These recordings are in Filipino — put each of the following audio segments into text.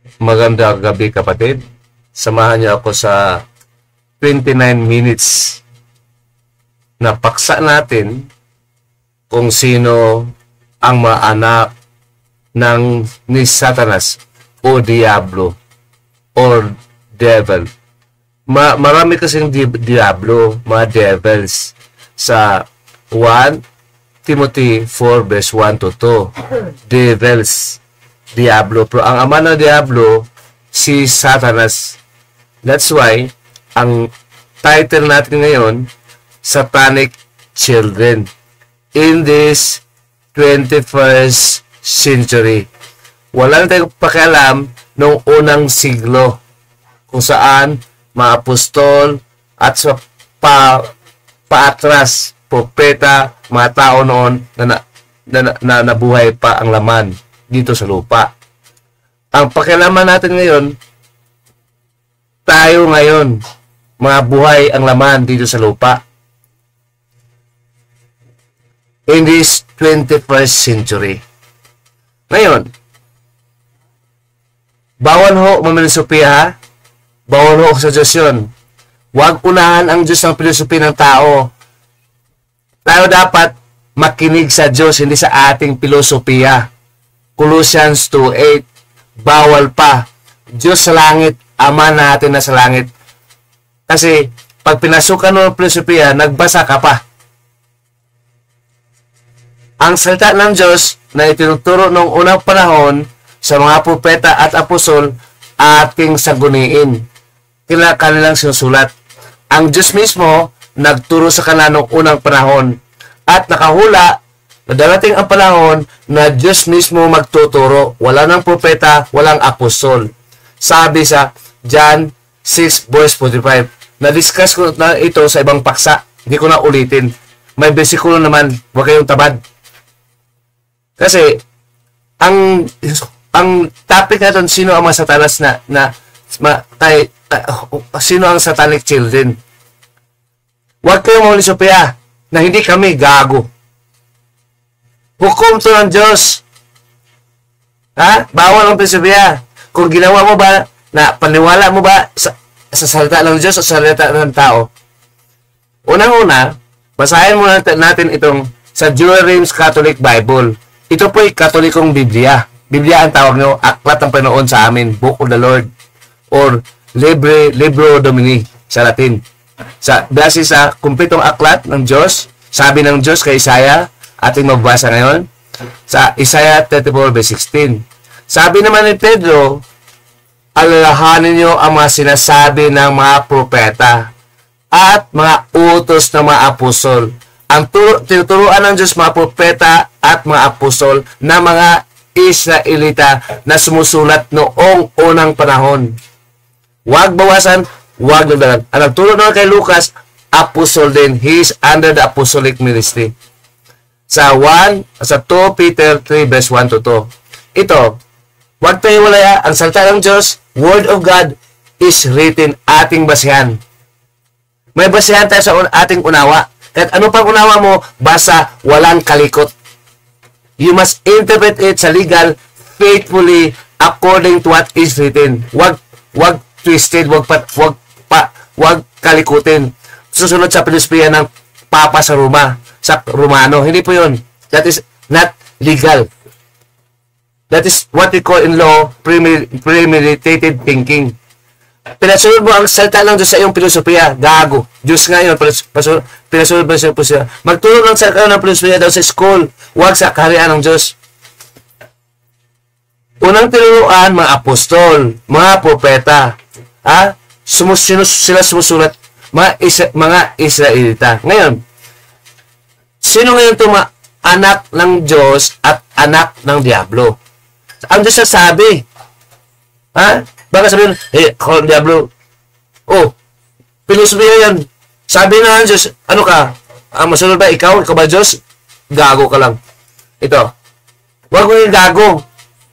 Magandang gabi kapatid. Samahan niyo ako sa 29 minutes na paksa natin kung sino ang mga anak ng ni Satanas o Diablo or Devil. Marami kasing Diablo, mga devils sa 1 Timothy 4 verse 1 to 2. Devils, Diablo. Pero ang ama ng Diablo, si Satanas. That's why, ang title natin ngayon, Satanic Children in this 21st century. Wala na tayong pakialam noong unang siglo kung saan mga apostol at sa paatras, propeta, mga tao noon na nabuhay pa ang laman dito sa lupa. Ang pakialaman natin ngayon, tayo ngayon, mga buhay ang laman dito sa lupa. In this 21st century. Ngayon, bawal ho mamilosopiya ha? Bawal ho sa Diyos yun. Huwag unahan ang Diyos ng filosofi ng tao. Tayo dapat makinig sa Diyos, hindi sa ating filosofiya. Colossians 2:8, bawal pa. Diyos sa langit, Ama natin na sa langit. Kasi, pag pinasukan mo ng filosofiya, nagbasa ka pa. Ang salita ng Diyos na itinuturo noong unang panahon sa mga propeta at apostol, ating saguniin. Kanilang sinusulat. Ang Diyos mismo nagturo sa kanila noong unang panahon at nakahula na darating ang panahon na Diyos mismo magtuturo. Wala ng propeta, walang apostol. Sabi sa John 6 verse 45. Na-discuss ko na ito sa ibang paksa. Hindi ko na ulitin. May bersikulo naman, huwag kayong tabad. Kasi ang topic natin, sino ang mga Satanas sino ang satanic children? Huwag kayong maulisopya na hindi kami gago. Hukom to ng Diyos. Ha? Bawal ang pinsopya. Kung ginawa mo ba, na paniwala mo ba sa salita ng Diyos o sa salita ng tao? Unang-una, basahin muna natin itong sa Jerusalem's Catholic Bible. Ito po ay Katolikong Biblia. Biblia ang tawag nyo, Aklat ng Panginoon sa amin, Book of the Lord, or Libro Domini sa Latin. Base sa kumpletong aklat ng Diyos, sabi ng Diyos kay Isaiah, ating mababasa ngayon, sa Isaiah 34 verse 16. Sabi naman ni Pedro, alalahanin nyo ang mga sinasabi ng mga propeta at mga utos ng mga apostol. Ang tinuturuan ng Diyos mga propeta at mga apostol na mga Israelita na sumusulat noong unang panahon. Huwag bawasan, huwag dagdagan. Ang nagturo naman kay Lucas, apostol din. He is under the apostolic ministry. Sa 2 Peter 3 verse 1 to 2. Ito, huwag tayo walaya. Ang salita ng Diyos, Word of God is written, ating basihan. May basihan tayo sa ating unawa. Kahit ano pang unawa mo, basta walang kalikot. You must interpret it sa legal, faithfully, according to what is written. Wag twisted, wag kalikutin. Susunod sa filosofiya ng Papa sa Roma, sa Romano. Hindi po yun. That is not legal. That is what we call in law premeditated thinking. Pinasunod mo ang salita ng Diyos sa iyong filosofiya. Gago. Diyos nga yun. Pinasunod mo sa iyong filosofiya. Magturo ng salita ng filosofiya daw sa school. Huwag sa kaharian ng Diyos. Unang tinuruan, mga apostol, mga propeta. Sila sumusulat. Mga Israelita. Ngayon, sino ngayon itong mga anak ng Diyos at anak ng Diablo? Ang Diyos sabi. Baka sabihin, ako ang Diablo. Pilosofiya yan. Sabi na ng Diyos, ano ka? Masunod ba ikaw? Ikaw ba Diyos? Gago ka lang. Ito. Huwag mo yung gago.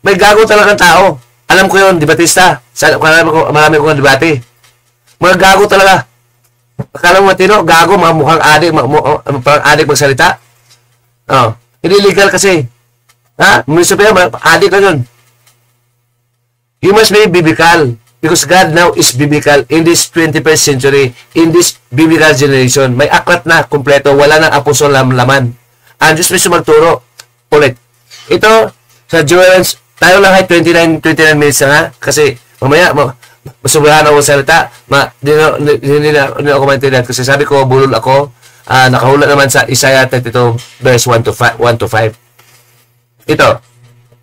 May gago talagang tao. Alam ko yun, debatista. Marami ko ng debate. Mga gago talaga. Akala mo matino, gago, mga mukhang adik, parang adik magsalita. Hindi legal kasi. Munisipyo, adik ka yun. You must be biblical. Because God now is biblical in this 21st century, in this biblical generation. May aklat na, kumpleto, wala nang apostol laman. Ang Diyos mismo magturo. Ulit. Ito, sa Joel's, tayo lang ay 29 minutes na nga, kasi mamaya, masubrahan ako salita, hindi na ako maintindihan, kasi sabi ko, bulol ako, nakahula naman sa Isaiah 32, verse 1 to 5. Ito,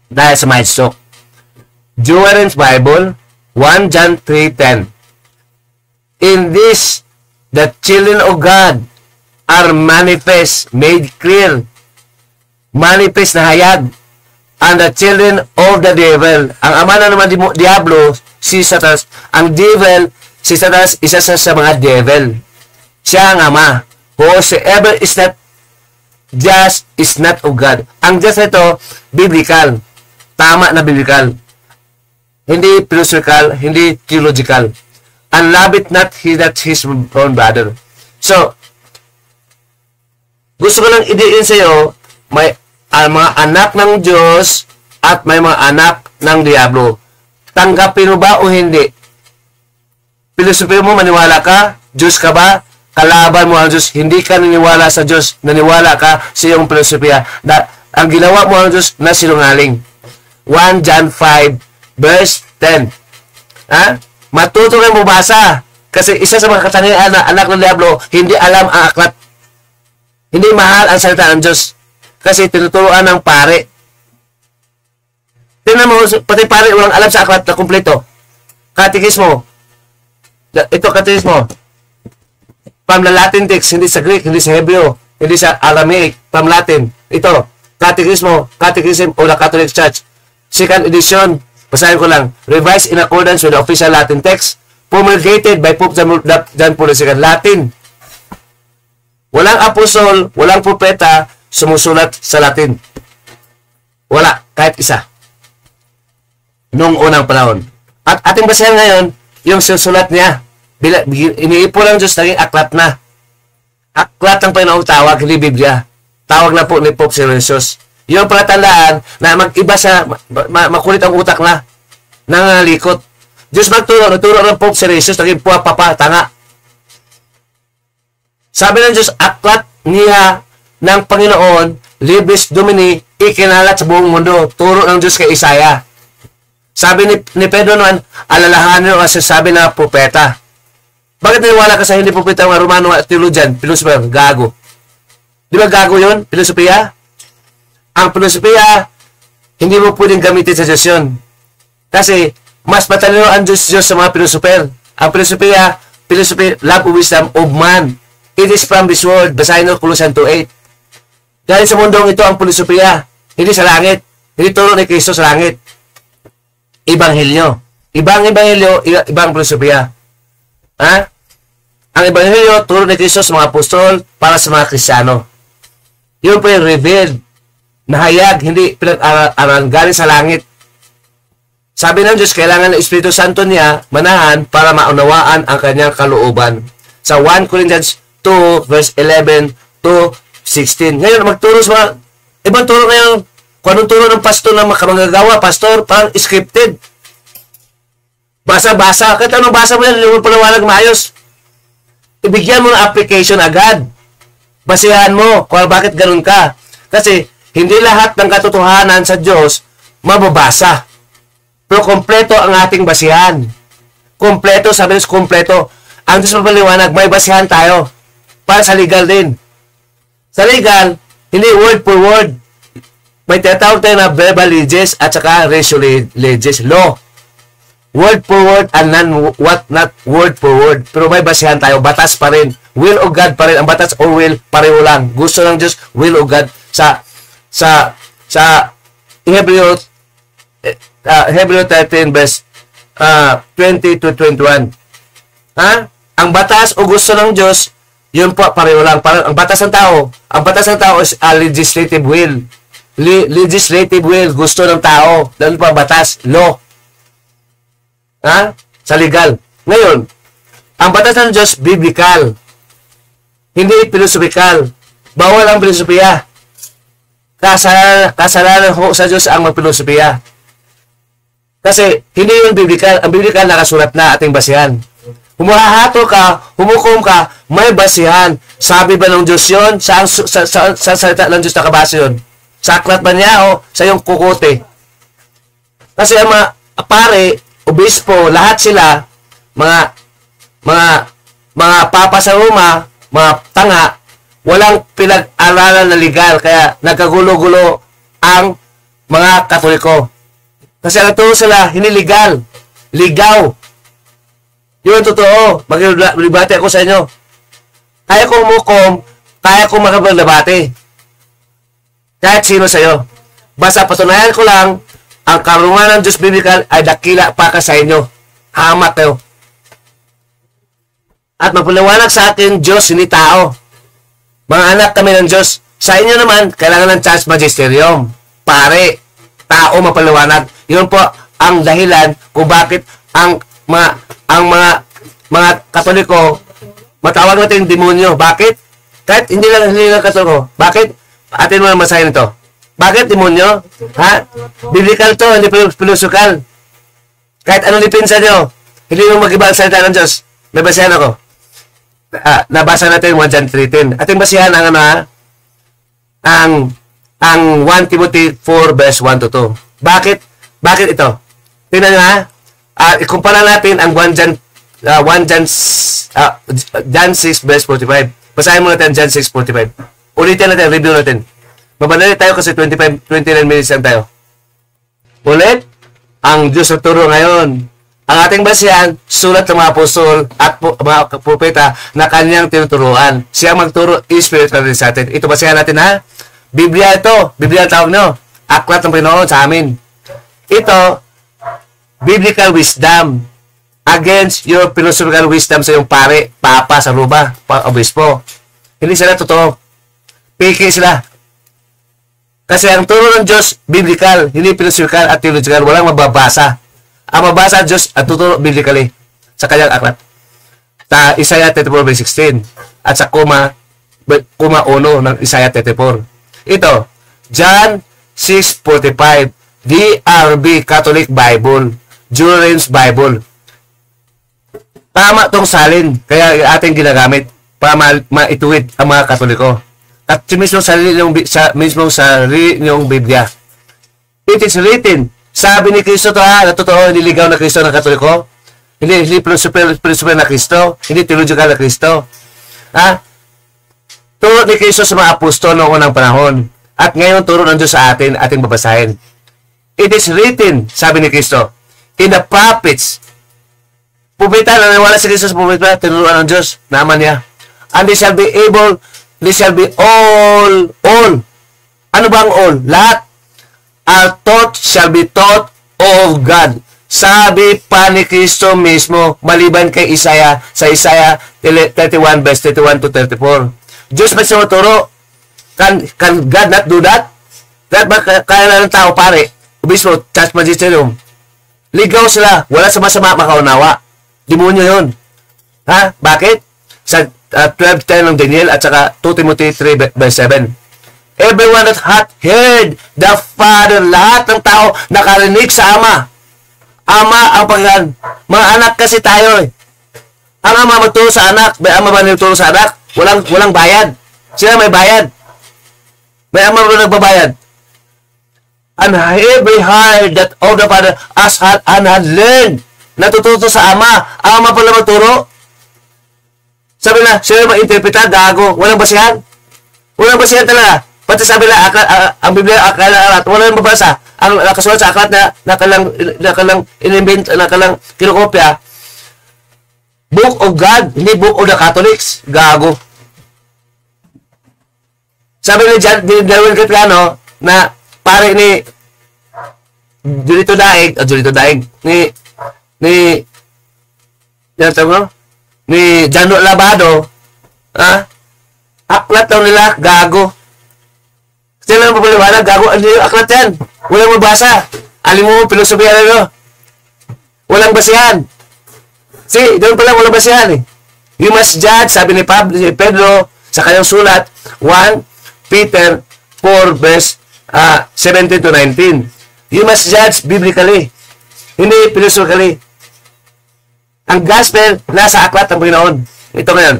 dahil sa Mindstock. Joel's Bible, 1 John 3:10. In this, the children of God are manifest, made clear. Manifest na hayag. And the children of the devil. Ang ama na naman Diablo, si Satanas. Ang devil, si Satanas, isa sa mga devil. Siya ang ama. Whosoever is not just is not of God. Ang just ito, biblical. Tama na biblical. Hindi philosophical, hindi theological. And love it not he that his own brother. So, gusto ko lang idiin sa iyo, may mga anak ng Diyos at may mga anak ng Diablo. Tanggapin mo ba o hindi? Pilosopi mo, maniwala ka? Diyos ka ba? Kalaban mo ang Diyos. Hindi ka naniwala sa Diyos. Naniwala ka sa iyong filosofiya. Ang ginawa mo ang Diyos na sinungaling. 1 John 5 verse 10. Ha? Matuto kang bumasa. Kasi isa sa mga katangian na anak ng Diablo, hindi alam ang aklat. Hindi mahal ang salita ng Diyos. Kasi tinuturuan ng pare. Tingnan mo, pati pare walang alam sa aklat na kumpleto. Katekismo. Ito katekismo. From the Latin text, hindi sa Greek, hindi sa Hebrew, hindi sa Aramaic, from Latin. Ito, katekismo, Catechism of the Catholic Church. Second edition. Basahin ko lang. Revised in accordance with the official Latin text. Promulgated by Pope John Paul II. Latin. Walang apostol, walang propeta sumusulat sa Latin. Wala. Kahit isa. Noong unang panahon. At ating basahin ngayon, yung susulat niya. Iniipo ng Diyos, naging aklat na. Aklat ang Panginoong tawag, hindi Biblia. Tawag na po ni Pope Siricius. Yung palatandaan na mag-iba sa makulit ang utak na nangalikot. Diyos nagturo ng Pope Siricius, naging papa, tanga. Sabi ng Diyos, aklat niya ng Panginoon, Libris Domini, ikinalat sa buong mundo. Turo ng Diyos kay Isaiah. Sabi ni Pedro naman, alalahanin ang sasabi na propeta. Bakit naniwala ka sa hindi propeta ng Romano at theologian, philosopher, gago? Di ba gago yun? Filosofiya? Ang filosofiya, hindi mo pwedeng gamitin sa Diyos yun. Kasi, mas matalino ang Diyos sa mga filosofer. Ang filosofiya, love of wisdom of man. It is from this world. Basahin mo, Colossians 2:8. Dahil sa mundong ito ang filosofiya, hindi sa langit. Hindi turo ni Kristo sa langit. Ebanghelyo. Ibang ebanghelyo, ibang filosofiya. Ha? Ang ebanghelyo, turo ni Kristo sa mga apostol para sa mga Kristiyano. Yun po yung revealed. Nahayag, hindi pinag-aralan, galing sa langit. Sabi ng Diyos, kailangan ng Espiritu Santo niya manahan para maunawaan ang kanyang kalooban. Sa 1 Corinthians 2, verse 11 to 16. Ngayon, magturo sa mga, ibang turo ngayon, kung anong turo ng pastor na makamagagawa, pastor, parang scripted. Basa-basa. Kahit anong basa mo yan, hindi mo palawalag maayos. Ibigyan mo ng application agad. Basihan mo kung bakit ganun ka. Kasi, hindi lahat ng katotohanan sa Diyos mababasa. Pero kompleto ang ating basihan. Kompleto, sabi nyo, kompleto. Ang Diyos mapaliwanag, may basihan tayo. Para sa legal din. Sa legal, hindi word for word. May tinatawag tayo na verbal leges at saka ratio leges. Law. Word for word and not word for word. Pero may basihan tayo. Batas pa rin. Will of God pa rin. Ang batas o will, pareho lang. Gusto ng Diyos, will of God. Sa Hebrew 13 verse 20 to 21. Ha? Ang batas o gusto ng Diyos, yun po pareho lang. Ang batas ng tao is a legislative will. Legislative will, gusto ng tao. Lalo pa batas, law. Ha? Sa legal. Ngayon, ang batas ng Diyos biblical. Hindi philosophical. Bawal ang filosofiya. Kasalanan ho sa Diyos ang magpilosopiya. Kasi hindi yung biblical. Ang biblical nakasulat na ating basihan. Humahato ka, humukom ka, may basihan. Sabi ba ng Diyos yun? Sa salita ng Diyos nakabase yun? Sa aklat ba niya o sa iyong kukote? Kasi ang mga pare, obispo, lahat sila, mga papa sa Roma, mga tanga, walang pinag-aralan na legal. Kaya nagkagulo-gulo ang mga Katoliko. Kasi ang turo sila, hindi legal. Ligaw. Yun totoo. Maglibate ako sa inyo. Kaya kong mukom, kaya kong makapaglabate. Kahit sino sa'yo. Basta patunayan ko lang, ang karunungan ng Diyos Biblical ay dakila pa ka sa inyo. Hamak kayo. At magpaliwanag sa akin, Diyos, hindi tao. Mga anak kami ng Diyos. Sa inyo naman, kailangan ng church magisterium. Pare, tao mapaliwanag. Yun po ang dahilan kung bakit ang mga Katoliko matawag natin demonyo. Bakit? Kahit hindi lang Katoliko. Bakit? Atin mo na masahin ito. Bakit demonyo? Ha? Biblical to, hindi pilosophal. Kahit anong lipinsa nyo, hindi mo mag-iba ang salita ng Diyos. May basihan ako. Nabasa natin 1 John 3:10. Ating basihan ang ang 1 Timothy 4 verse 1 to 2. Bakit ito? Tingnan nyo ha. Ikumpara natin ang 1 John 6 verse 45. Basahin mo natin John 6:45. Ulitin natin, review natin. Mabanali tayo kasi 29 minutes lang tayo. Ulit, ang Diyos na turo ngayon. Ang ating basihan, sulat ng mga apostol at mga propeta na kanyang tinuturuan. Siya magturo, spiritual rin sa atin. Ito basihan natin ha. Biblia ito. Biblia ang tawag nyo. Aklat ng Panginoon sa amin. Ito, biblical wisdom against your philosophical wisdom sa iyong pare, papa, sa ruba, obispo. Hindi sila totoo. Piki sila. Kasi ang turo ng Diyos, biblical, hindi philosophical at theological. Walang mababasa. Ang mabasa ng Diyos at tuturo biblically sa kanyang aklat. Sa Isaiah 34:16 at sa kuma 1 ng Isaiah 34. Ito, John 6:45, DRB Catholic Bible, Durance Bible. Tama tong salin, kaya ating ginagamit para maituwid ang mga Katoliko. At mismong sarili ng Biblia. It is written, sabi ni Kristo to ha, na totoo, niligaw na Kristo ng Katoliko. Hindi philosopher na Kristo, hindi theological na Kristo. Ha? Turo ni Kristo sa mga apostol noong unang panahon. At ngayon, turo ng Diyos sa atin, ating babasahin. It is written, sabi ni Kristo, in the prophets. Pupita, naniniwala si Kristo sa pupita, tinuruan ng Diyos, naman niya. And they shall be all. Ano ba ang all? Lahat. Our thought shall be taught of God. Sabi pa ni Kristo mismo, maliban kay Isaiah, sa Isaiah 31 verse 31 to 34. Diyos ba siya maturo? Can God not do that? That ba kaya na ng tao, pare? Obispo, church magisterium. Ligaw sila. Wala sama-sama makaunawa. Demonyo yun. Ha? Bakit? Sa 12:10 ng Daniel at saka 2 Timothy 3 verse 7. Everyone that hath heard the Father, lahat ng tao nakarinig sa Ama. Ama ang Panginoon. Mga anak kasi tayo eh. Ang Ama magturo sa anak. May Ama ba nagturo sa anak? Walang bayad. Sila may bayad. May Ama ba nagbabayad? And every heart that of the Father as had and had learned. Natututo sa Ama. Ang Ama pala magturo. Sabi na, sila ma-interpreta, gago. Walang basihan. Walang basihan talaga. Pati sabi na, ang Biblia, aklat, walang mabasa. Ang nakasulat sa aklat na nakalang in-invent, nakalang kinokopya. Book of God, hindi Book of the Catholics. Gago. Sabi ni Darwin Cristiano, na pare ni Julito Daig, ni Jano Labado, aklat daw nila, gago. Sila lang papaliwanag, gago, ano yung aklat yan? Walang mabasa. Alim mo, filosofiya na nyo. Walang basihan. See, doon pala walang basihan eh. You must judge, sabi ni Pedro, sa kanyang sulat, 1 Peter 4 verse 17 to 19. You must judge biblically. Hindi philosophically. Ang gospel, nasa aklat ng Panginoon. Ito ngayon.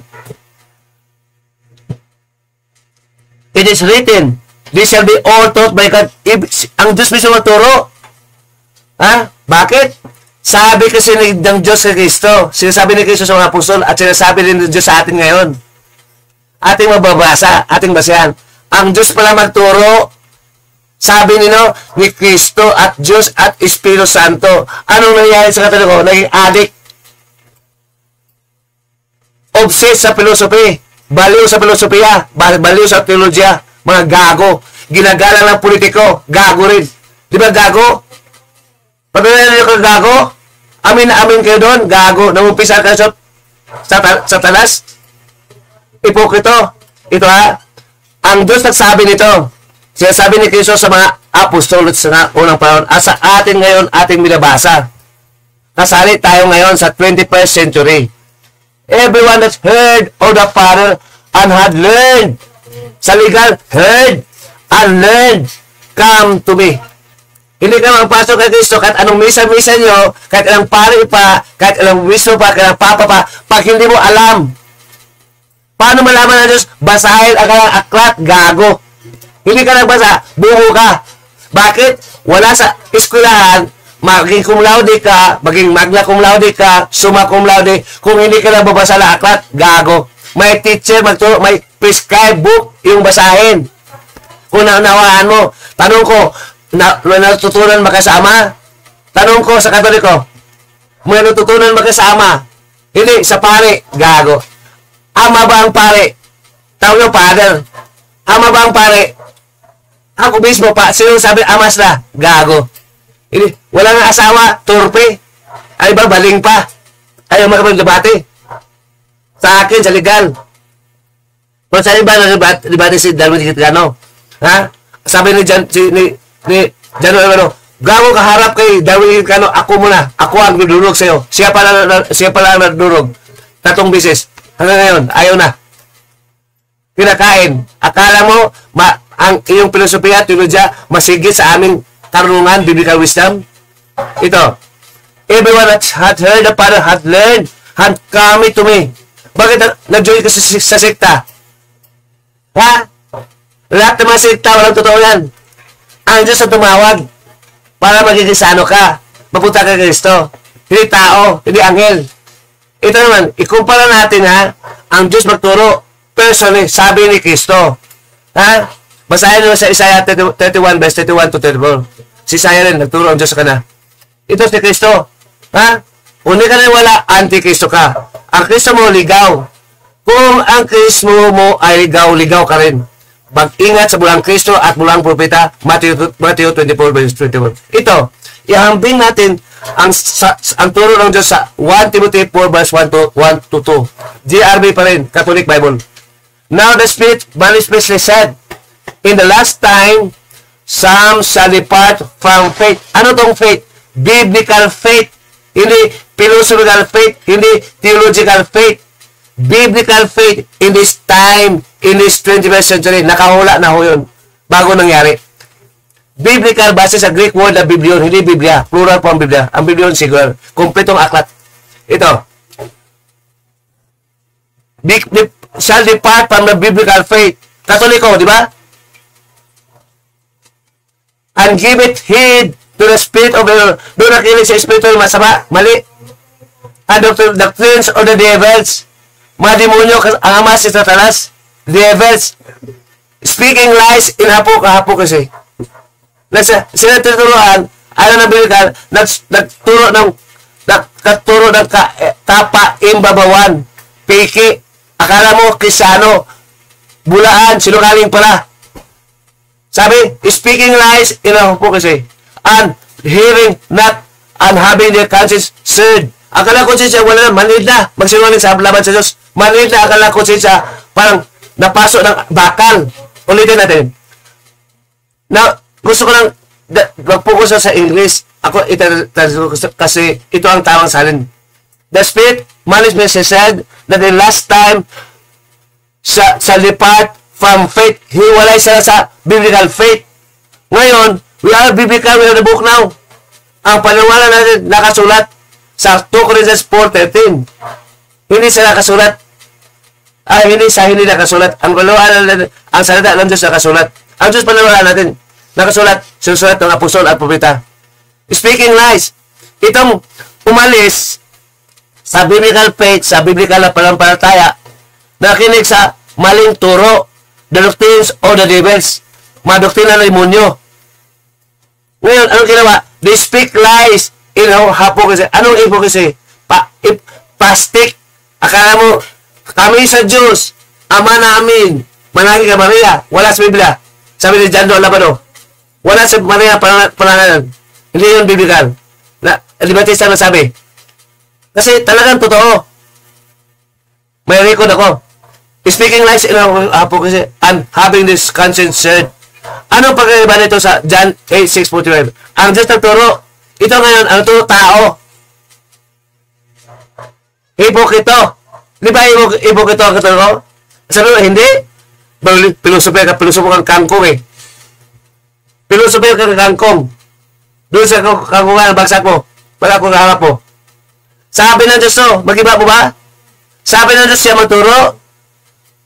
It is written, they shall be all taught by God. Ang Diyos mismo magturo. Ha? Bakit? Sabi kasi ng Diyos sa Kristo. Sinasabi ni Kristo sa mga apostol at sinasabi rin ng Diyos sa atin ngayon. Ating mababasa, ating basahan. Ang Diyos pala magturo. Sabi ni Kristo at Diyos at Espiritu Santo. Anong nangyayari sa Katoliko? Naging addict. Obsessed sa philosophy. Baliw sa filosofiya. Baliw sa teologiya. Mga gago. Ginagalang ng politiko. Gago rin. Di ba gago? Pagkakaroon nyo kang gago? Amin na amin kayo doon. Gago. Namumpisa ka sa talas. Ipokrito. Ito ha. Ang Diyos nagsabi nito. Sinasabi ni Kristo sa mga apostol sa unang panahon at sa atin ngayon ating binabasa. Kasali tayo ngayon sa 21st century. Everyone that heard of the Father and had learned. Sa legal, heard and learned. Come to me. Hindi ka magpasok kay Kristo kahit anong misa-misa nyo, kahit anong pari pa, kahit anong wisdom pa, kahit anong papa pa, pag hindi mo alam. Paano malaman ng Diyos? Basahin ang kanyang aklat, gago. Hindi ka nagbasa, buho ka. Bakit? Wala sa eskwelahan, maging cum laude ka, maging magna cum laude ka, summa cum laude, kung hindi ka nagbabasa ng aklat, gago. May teacher magturo, may prescribed book yung basahin. Kung naunawaan mo, tanong ko, natutunan makasama? Tanong ko sa Katoliko, may natutunan makasama? Hindi, sa pare, gago. Ama ba ang pare? Tawag yung father. Ama ba ang pare? Ako mismo pa, sino sabi amas na? Gago. Hindi, wala nga asawa, turpe. Ay ba, baling pa. Ayaw makapag-debate. Sa akin, sa legal. Kung sa iba, nag-debate si Darwin Kitgano. Ha? Sabi ni Jan, ano, gago kaharap kay Darwin Kitgano, ako muna. Ako ang nagdurog sa'yo. Siya pala ang nagdurog. 3 beses. Hanggang ngayon, ayaw na. Kinakain. Akala mo, ang iyong filosofiya, teologiya, masigit sa aming karunungan, biblical wisdom? Ito. Everyone that had heard the Father had learned, had come to me. Bakit nag-join ka sa sekta? Ha? Lahat ng mga sekta, walang totoo yan. Ang Diyos ang tumawag para magiging sano ka. Mapunta ka kay Kristo. Hindi tao, hindi anghel. Ito naman, ikumpara natin ha, ang Diyos magturo, personally, sabi ni Kristo. Ha? Basahin nyo sa Isaiah 31 verse 31 to 34. Si Isaiah rin, nagturo ang Diyos sa kana. Ito si Kristo. Ha? Kung hindi ka na wala, anti-Kristo ka. Ang Kristo mo, ligaw. Kung ang Kristo mo ay ligaw, ligaw ka rin. Mag-ingat sa bulang Kristo at bulang propeta, Matthew 24 verse 21. Ito, ihambing natin ang turo ng Diyos sa 1 Timothy 4 verse 1 to 2. GRB pa rin, Catholic Bible. Now the Spirit manifestly said, in the last time, some shall depart from faith. Ano tong faith? Biblical faith. Hindi philosophical faith. Hindi theological faith. Biblical faith in this time, in this 21st century. Nakahula na ho yun. Bago nangyari. Biblical base sa Greek word na Biblion. Hindi Biblia. Plural po ang Biblia. Ang Biblion singular. Kompletong aklat. Ito. Shall depart from the biblical faith. Katoliko, di ba? And give it heed to the spirit of the Lord. Doon nakilig sa espiritu ng masama. Mali. And the doctrines of the devils. Mga demonyo, ang ama si Satanas. Devils. Speaking lies in hapo kasi. Sila tuturuan, ano na biblical, nagturo ng tapa, imbabawan, piki. Akala mo, Kristiyano, bulaan, sinungaling pala. Sabi, speaking lies in a hypocrisy, and hearing not, and having their conscience seared. Akala ko siya, wala na, manid na, magsinungaling sa laban sa Diyos. Manid na, akala ko siya, parang napasok ng bakal. Ulitin natin. Now, gusto ko lang, mag-focus sa English. Ako, kasi ito ang tamang salin. The Spirit manifestly said that the last time sa depart from faith, hiwalay sila sa biblical faith. Ngayon, we are biblical, we are the book now. Ang paniwala natin nakasulat sa 2 Corinthians 4:13. Hindi sila nakasulat. Hindi nakasulat. Ang paniwala natin, ang salita ng Diyos nakasulat. Ang Diyos paniwala natin, nakasulat, sinusulat ng apostol at propeta. Speaking lies, itong umalis sa biblical faith, sa biblical na panampalataya, nakinig sa maling turo, the doctrines of the devils, mga doktrina ng demonyo. Ngayon, anong ginawa? They speak lies in hypocrisy. Anong hypocrisy? Plastic. Akala mo, kami sa Diyos, Ama namin, manangin ka Maria, wala sa Biblia. Sabi ni Jando Labado, wala sa Maria pangalan. Hindi yun biblical. Di Batista sabi. Kasi talagang totoo. May record ako. Speaking lies in hypocrisy and having this conscience shared. Anong pagkaiba nito sa John 8:6-45? Ang Diyos nagturo. Ito ngayon, ang turo tao. Hipokrito. Di ba hipokrito ang katuro? Sabi mo, hindi. Pilosofi kang kangkong eh. Pilosofi kang kangkong. Doon sa kangkungan, bagsak mo. Wala akong harap mo. Sabi ng Diyos to, mag-iba mo ba? Sabi ng Diyos siya magturo.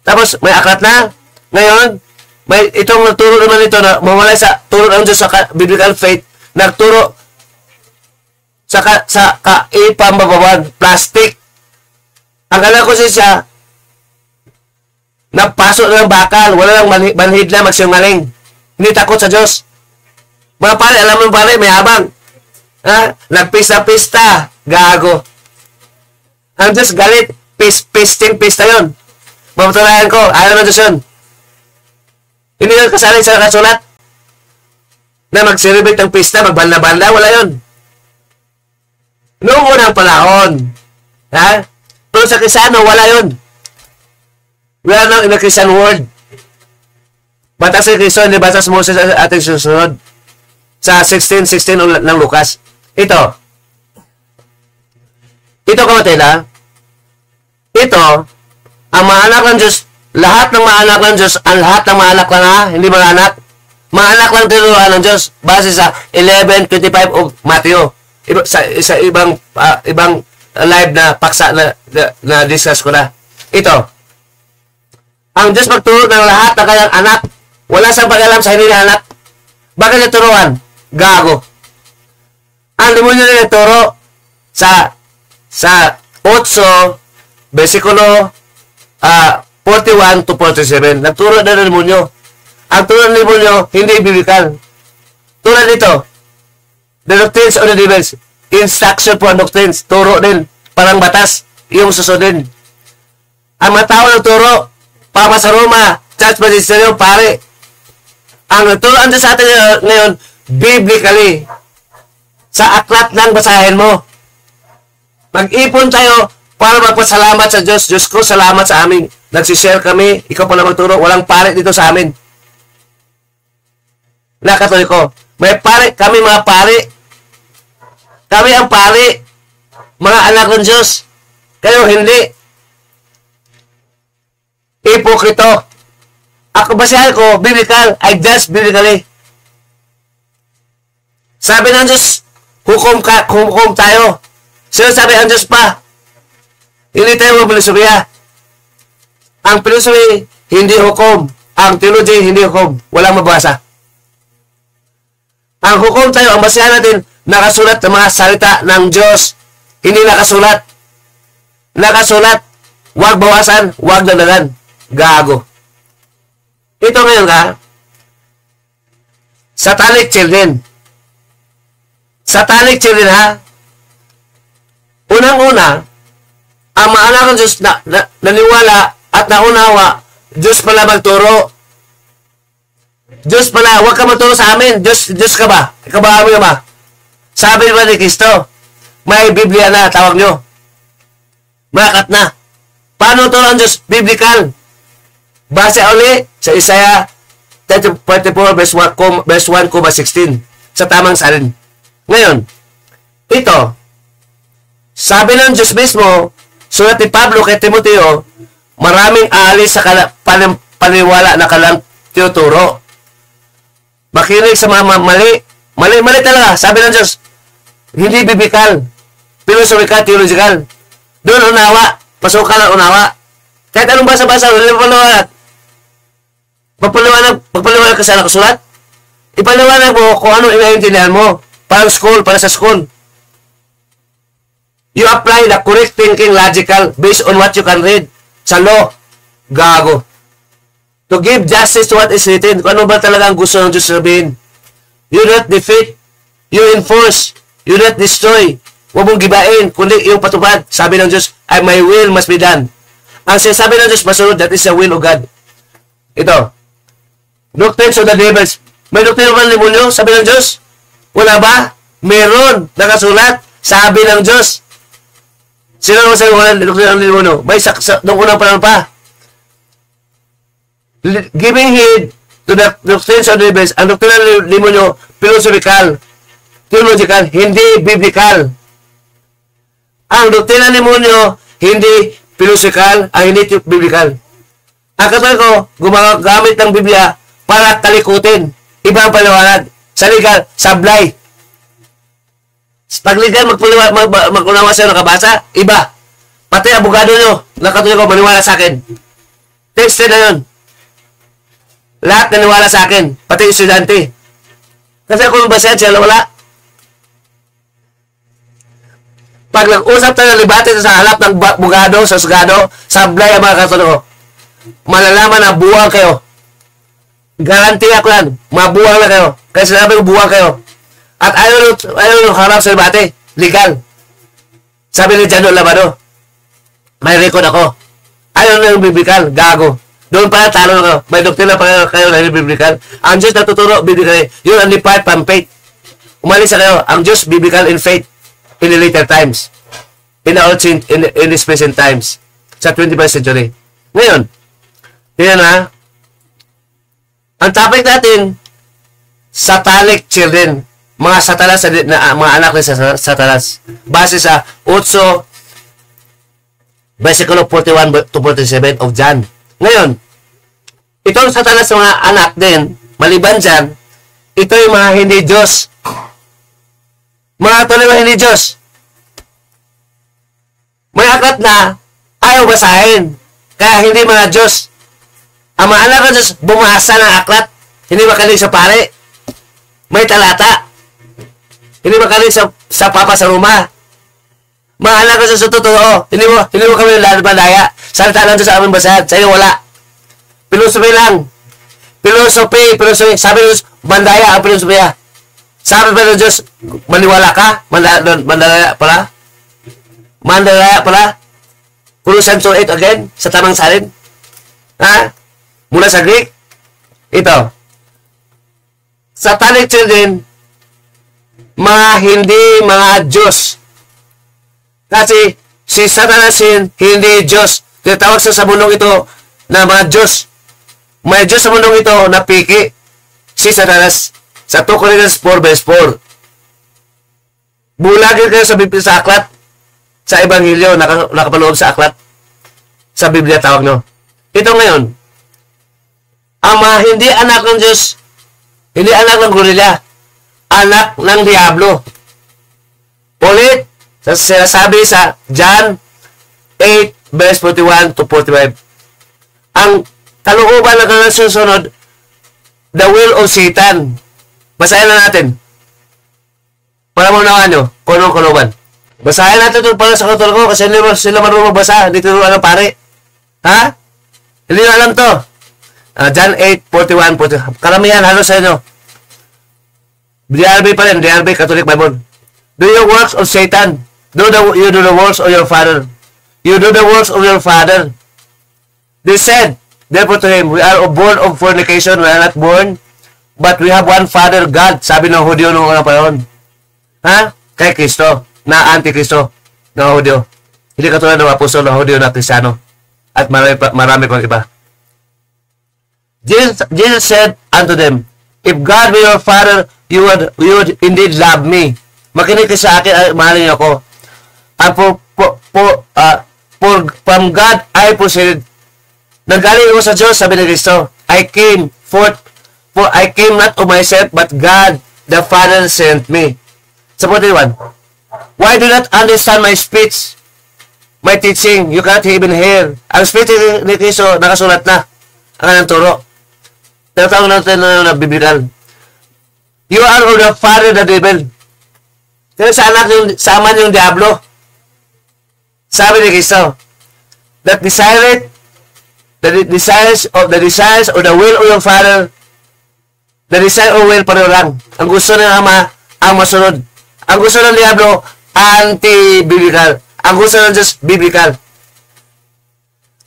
Tapos may aklat na. Ngayon, may itong nagturo naman ito na mawala sa turo ng Diyos sa biblical faith. Nagturo sa kaipambabawan, plastic. Ang alam ko siya, napasok ng bakal, wala lang manhid na magsinungaling. Hindi takot sa Diyos. Mga pare, alam mo pare, may habang. Nagpista-pista, gago. Ang Diyos galit, pista yun. Mapatulayan ko, ayaw ng Diyos yun. Hindi yun kasaling sa kasulat. Na mag-celebrate ng pista, magbanda-banda, wala yun. Noong unang panahon, pero sa Kristiyano, wala yun. Wala nang in the Christian world. Batas ni Kristo, hindi batas Moses sa ating susunod. Sa 16:16 ng Lucas. Ito kamatila. Ito, ang mga anak ng Diyos, lahat ng mga anak ng Diyos, ang lahat ng mga anak lang hindi mga anak. Mga anak lang tinuruan ng Diyos, base sa 11:25 of Matthew. Sa ibang live na paksa na discuss ko na. Ito, ang Diyos magturo ng lahat ng kanyang anak. Wala siyang pag-alam sa hindi na anak. Bakit niya turuan? Gago. Ang demonyo na nagturo sa 8 versikulo 41 to 47. Nagturo na ng demonyo. Ang turo ng demonyo, hindi biblical. Tulad nito, the doctrines of the devils, instruction for doctrines, turo din, parang batas, yung susundin. Ang mga tao ng turo, Papa sa Roma, Church Magisterium, pare. Ang nagturoan din sa atin ngayon, biblically, sa aklat lang basahin mo. Mag-ipon tayo para magpasalamat sa Diyos. Diyos ko, salamat sa amin. Nagsishare kami, ikaw pa na magturo, walang pare dito sa amin. Nakatuloy ko, may pare, kami mga pare. Kami ang pare, mga anak ng Diyos. Kayo hindi. Hipokrito. Ako basahin ko, biblical. I judge biblically. Sabi ng Diyos, hukom tayo. Sinasabi ang Diyos pa. Hindi tayo mga filosofiya. Ang filosofi, hindi hukom. Ang theology, hindi hukom. Walang mabasa. Ang hukom tayo, ang basahin natin, nakasulat ng mga salita ng Diyos. Hindi nakasulat. Nakasulat. Huwag bawasan, huwag dagdagan. Gago. Ito ngayon satanic children. Satanic children Unang-una, ang mga anak ng Diyos naniwala at naunawa, Diyos pala magturo. Diyos pala, huwag ka magturo sa amin. Diyos ka ba? Ikaw ba? Sabi ba ni Kristo, may Biblia na, tawag nyo. Makat na. Paano turo ang Diyos? Biblical. Base uli sa Isaiah 44 verse 1:16 sa tamang salin. Ngayon, ito, sabi ng Diyos mismo, sulat ni Pablo kay Timoteo, maraming alis sa paniwala na kalang tinuturo. Makinig sa mga mali. Mali talaga. Sabi ng Diyos, Hindi biblical. Philosophical, theological. Doon unawa. Pasukan ang unawa. Kahit anong basa-basa, hindi paliwanag. Magpaliwanag ka sa nakasulat. Ipaliwanag mo kung ano inaintindihan mo. Para sa school. You apply the correct thinking, logical, based on what you can read. Sa law. Gago. To give justice to what is written. Kung ano ba talaga ang gusto ng Diyos sabihin. You not defeat. You enforce. You not destroy. Huwag mong gibain, kundi yung patupad. Sabi ng Diyos, my will must be done. Ang sinasabi ng Diyos, masunod, that is the will of God. Ito. Doctrines of the devils. May doctrine ba ng demonyo? Sabi ng Diyos? Wala ba? Meron. Nakasulat. Sabi ng Diyos. Sino naman sabi wala doctrine ng demonyo? May nung unang panahon pa. Giving heed to the doctrines of the devils. Ang doctrine ng demonyo, philosophical, theological, hindi biblical. Ang doktrina ng demonyo, hindi philosophical, hindi biblical. Ang katulad ko, gumagamit ng Biblia para talikutin. Ibang paliwanag. Sa legal, sablay. Pag legal, mag-unawa sa'yo nakabasa, iba. Pati abogado nyo, nakatulad ko, maniwala sa akin. Tested na yun. Lahat naniwala sa akin, pati estudyante. Kasi kung basahan siya, wala. Pag nag-usap tayo ng libate sa halap ng bugado, sa sugado, sablay ang mga katulad ko. Malalaman na buwang kayo. Garanti ako yan. Mabuwang na kayo. Kaya sinabi ko buwang kayo. At ayaw nung harap sa libate. Legal. Sabi ni Jano Labado, may record ako. Ayaw na yung biblical. Gago. Doon pala talo na kayo. May doktrina pa kayo na yung biblical. Ang Diyos natuturo, biblical. Yun ang depart from faith. Umalis na kayo. Ang Diyos, biblical in faith. In the later times. In the present times. Sa 21st century. Ngayon, tingnan na, ang topic natin, satanic children. Mga satanas, mga anak ni satanas. Base sa 8, versikulo 41 to 47 of John. Ngayon, itong satanas ng mga anak din, maliban dyan, ito yung mga hindi Diyos. Mga tuloy mga hindi Diyos. May aklat na ayaw basahin. Kaya hindi mga Diyos. Ang mga anak ng Diyos, bumasa ng aklat. Hindi makaling sa pare. May talata. Hindi makaling sa papa sa Roma. Mga anak ng Diyos sa totoo. Hindi mo kami lalabandaya. Salita lang Diyos sa aming basahan. Sa iyo wala. Pilosofi lang. Pilosofi. Sabi ng Diyos, bandaya ang pilosofiya. Sabi ba ng Diyos, maniwala ka? Mandalaya pala? Mandalaya pala? Colossians 8 again? Sa tamang salin? Ha? Mula sa Greek? Ito. Satanic children, mga hindi mga Diyos. Kasi si Satanasin, hindi Diyos. Tinatawag sa mundong ito na mga Diyos. May Diyos sa mundong ito na piki. Si Satanas. Sa 2 Corinthians 4 verse 4. Bulagin kayo sa aklat. Sa Ebanghelyo, nakapaloob sa aklat. Sa Biblia tawag no. Ito ngayon, ang mga hindi anak ng Diyos, hindi anak ng gorilla, anak ng Diablo. Ulit, sinasabi sa John 8 verse 41 to 45. Ang kalooban na susunod, the will of Satan. Basahin na natin. Para mo naman nyo, kung anong kalooban. Basahin natin ito para sa katulad ko kasi hindi sila marunong magbasa. Hindi ito alam pare. Ha? Hindi na alam to. John 8, 41, 42. Karamihan, halos sa inyo. DRB pa rin. DRB, Catholic Bible. Do your works of Satan. You do the works of your father. You do the works of your father. They said, therefore to him, we are born of fornication. We are not born. But we have one Father, God. Sabi ng Hudyo nung una pa yun. Ha? Kay Kristo. Na anti-Kristo na Hudyo. Hindi katulad ng apostol na Hudyo na Kristiyano. At marami pang iba. Jesus said unto them, if God be your Father, you would indeed love me. Makinig kayo sa akin, mahalin niyo ako. And from God I proceeded. Nanggaling ako sa Diyos, sabi ni Kristo, I came forth, for I came not of myself, but God the Father sent me. Sa 41, Why do not understand my speech? My teaching, you can't even hear. Ang speech ni Kristo, nakasulat na. Ang kanang turo. Tinatawag natin na biblical. You are of the father the devil. Pero sa anak yung, sa aman yung diablo. Sabi ni Kristo, that the desires of the will of your father, the desire of will pareho lang. Ang gusto ng ama, ang masunod. Ang gusto ng diablo, anti-biblical. Ang gusto ng Diyos, biblical.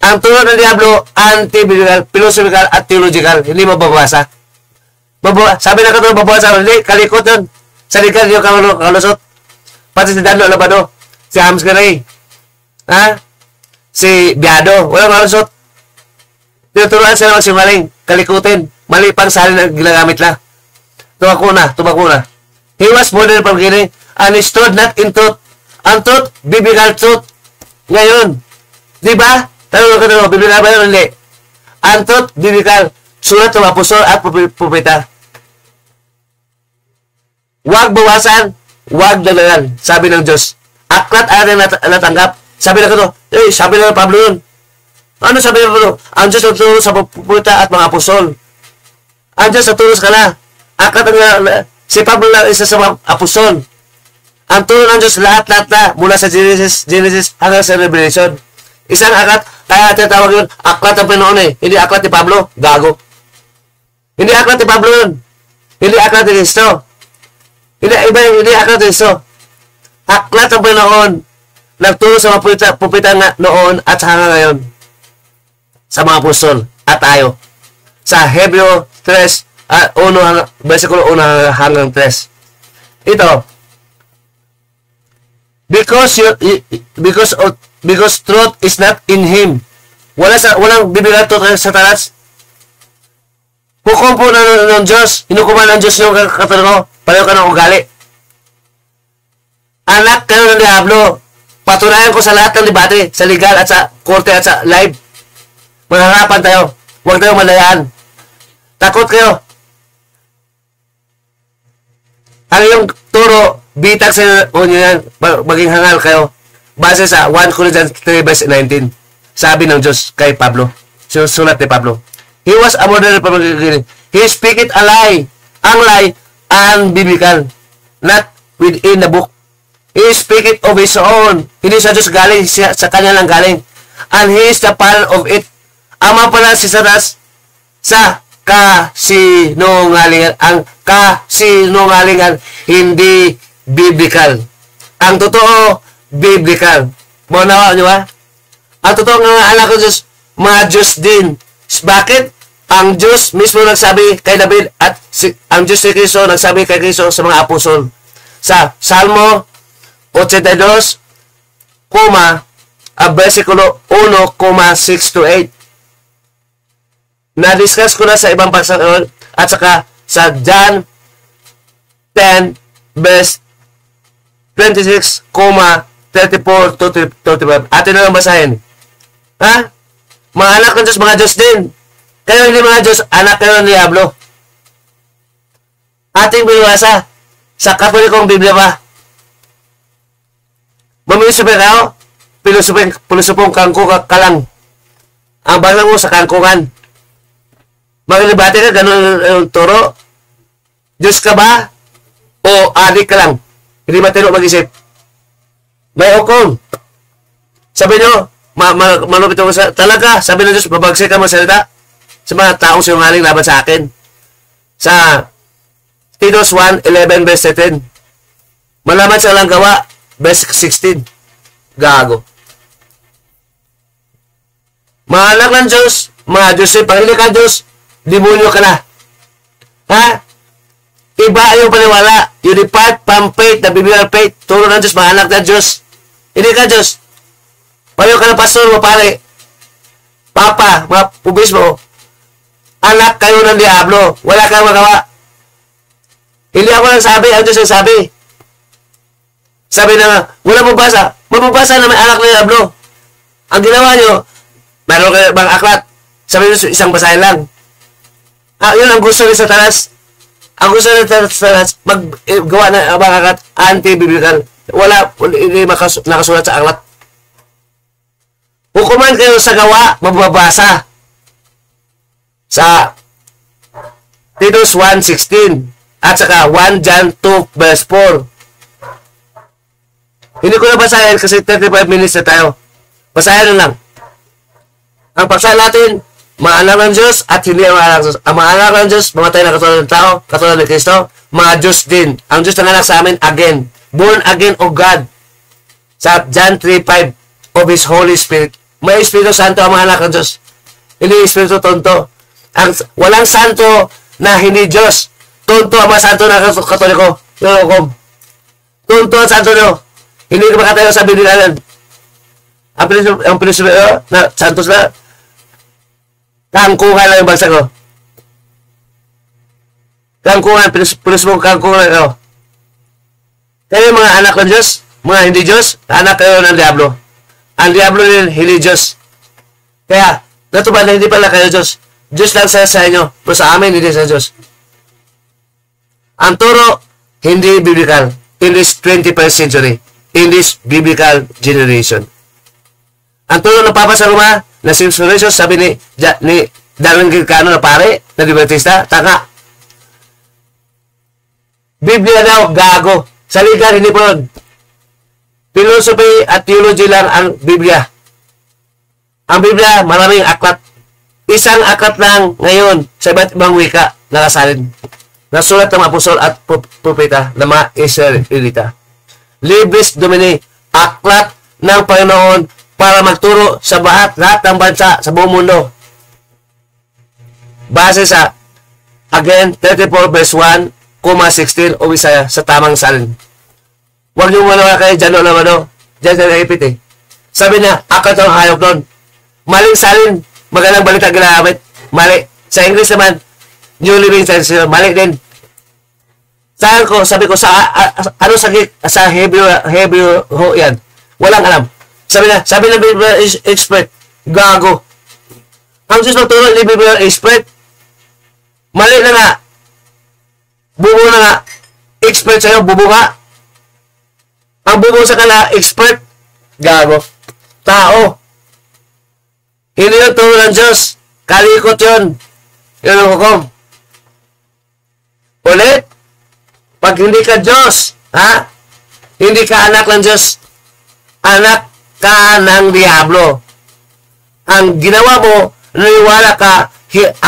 Ang turo ng diablo, anti-biblical, philosophical at theological. Hindi mababasa. Sabi na katulad, mababasa. Hindi, kalikot yun. Sa likan yung kalusot. Pati si Dano Labado. Si Hams Garay. Ha? Si Biado. Walang kalusot. Tinuturuan sila magsimaling. Kalikutin. Mali pang sali na ginagamit na. Tubako na. He was modern from beginning and he stood not in truth. Ang truth, biblical truth. Ngayon. Di ba? Tanong ko, biblical ba yun? Hindi. Ang truth, biblical. Sulat ng apostol at propeta. Huwag bawasan, huwag dalagan. Sabi ng Diyos. Aklat ating natanggap. Sabi na ko, sabi na ng Pablo yun. Ano sabi ng Pablo? Ang Diyos natulong sa propeta at mga apostol. Ang Diyos natulong ka na. Aklat ang si Pablo lang isa sa mga apostol. Ang tulong ng Diyos lahat-lahat na mula sa Genesis hanggang sa Revelation. Isang aklat, kaya tinatawag yun, aklat ng Panginoon eh. Hindi aklat ni Pablo, gago. Hindi aklat ni Pablo yun. Hindi aklat ni Cristo. Hindi aklat ni Cristo. Aklat ng Panginoon, nagtulong sa mga pupita noon at hanggang ngayon. Sa mga apostol at tayo. Sa Hebreo 3, versikulo 1 hanggang 3. Ito, because truth is not in him. Walang bibigat truth sa talas. Hukom po ng Diyos. Hinukuman ng Diyos yung katulad ko. Pareho ka ng ugali. Anak kayo ng diablo. Patunayan ko sa lahat ng debate, sa legal at sa korte at sa live. Mangharapan tayo. Huwag tayong malayaan. Takot kayo. Ang yung turo, bitag sa inyo yan, maging hangal kayo. Base sa 1 Corinthians 3 verse 19. Sabi ng Diyos kay Pablo. Sulat ni Pablo. He was a modern republican. He speaketh a lie. Ang lie, unbiblical. Not within the book. He speaketh of his own. Hindi sa Diyos galing, sa kanya lang galing. And he is the father of it. Ama pala si Satanas sa kasinungalingan. Ang kasinungalingan, hindi biblical. Ang totoo, biblical. Maunawa nyo ba? Ang totoo nga anak ng Diyos, mga Diyos din. Bakit? Ang Diyos mismo nagsabi kay David at ang Diyos ni Cristo nagsabi kay Cristo sa mga apostol. Sa Salmo 82, versikulo 1,6 to 8. Na-discuss ko na sa ibang pasanon at saka sa John 10 verse 26,34 to 35. Atin na lang basahin. Ha? Mga anak ng Diyos, mga Diyos din. Kayo hindi mga Diyos, anak kayo ng diablo. Ating binasa sa Katolikong Biblia ba? Mamilisupin kayo, pilusupong kangkong kalang. Ang basa mo sa kangkungan. Maglibati ka, ganun yung turo. Diyos ka ba? O adik ka lang? Hindi matino mag-isip. May hukom. Sabi nyo, malupit ako sa, talaga, sabi ng Diyos, babagsik ka magsalita sa mga taong sinungaling laban sa akin. Sa Titus 1:11 verse 10. Malaman sa lang gawa, verse 16. Gago. Mga anak ng Diyos, mga Diyos, pag hindi ka Diyos, demonyo ka na. Ha? Iba yung paniwala. You depart from faith, the biblical faith. Turo ng Diyos, mga anak ng Diyos. Hindi ka Diyos. Pareho ka ng pastor mo, pare. Papa, mga pubis mo. Anak kayo ng diablo. Wala kang magawa. Hindi ako nagsabi, ang Diyos nagsabi. Sabi na nga, wala mabasa. Mababasa na may anak ng diablo. Ang ginawa nyo, mayroon kayo bang aklat? Sabi nyo, isang basahin lang. Yun ang gusto ni Satanas. Ang gusto ni Satanas, maggawa na bang aklat, anti-biblical. hindi nakasulat sa aklat. Hukuman kayo sa gawa, mababasa sa Titus 1:16 at saka 1 John 2 verse 4. Hindi ko na basahin kasi 35 minutes na tayo. Basahin na lang. Ang paksa natin, mga anak ng Diyos at hindi ang mga anak ng Diyos. Ang mga anak ng Diyos, mamatay na katulad ng tao, katulad ni Kristo, mga Diyos din. Ang Diyos ng anak sa amin, again. Born again of God. Sa John 3:5 of His Holy Spirit. May Espiritu Santo ang mga anak ng Diyos. Hindi Espiritu Tonto. Walang Santo na hindi Diyos. Tonto ang mga Santo na Katoliko. Tonto ang Santo nyo. Hindi ka makatayo sa Biblia. Ang prinsipyo na Santos na kangkungan lang yung bagsak ko. Kangkungan, prinsipyo kangkungan lang ako. Kayo mga anak ng Diyos, mga hindi Diyos, anak kayo ng Diablo. Ang Diablo din, hindi Diyos. Kaya, natupad na hindi pala kayo Diyos. Diyos lang sa inyo, pero sa amin, hindi sa Diyos. Ang turo, hindi biblical. In this 21st century. In this biblical generation. Ang turo ng Papa sa Roma, na inspiration, sabi ni Darwin Gilcano na pare, na Dibatista, tanga. Biblia daw, gago. Sa ligan, hindi po nun. Philosophy at theology lang ang Biblia. Ang Biblia, maraming aklat. Isang aklat lang ngayon sa iba't ibang wika nakasalin. Nasulat ng mga apostol at propeta ng mga Israelita. Libris Domini, aklat ng Panginoon para magturo sa lahat ng bansa sa buong mundo. Base sa, again, 34 verse 1, 16 o Isaiah sa tamang salin. Huwag niyo muna kayo dyan o naman o. Dyan na naipit eh. Sabi na, aklat ng hayop doon. Maling salin, magandang balita ginamit. Mali. Sa English naman, New Living Translation, mali din. Saan ko, sabi ko, ano sa Hebrew ho yan? Walang alam. Sabi na Bible expert, gago. Ang Diyos magturo ni Bible expert, mali na nga. Bubo na nga. Expert sa'yo, bubo nga. Ang bubo sa kala, expert, gago. Tao. Hindi yung turo ng Diyos. Kalikot yun. Yun ang hukom. Ulit, pag hindi ka Diyos, ha? Hindi ka anak ng Diyos. Anak ka ng Diablo. Ang ginawa mo, naniwala ka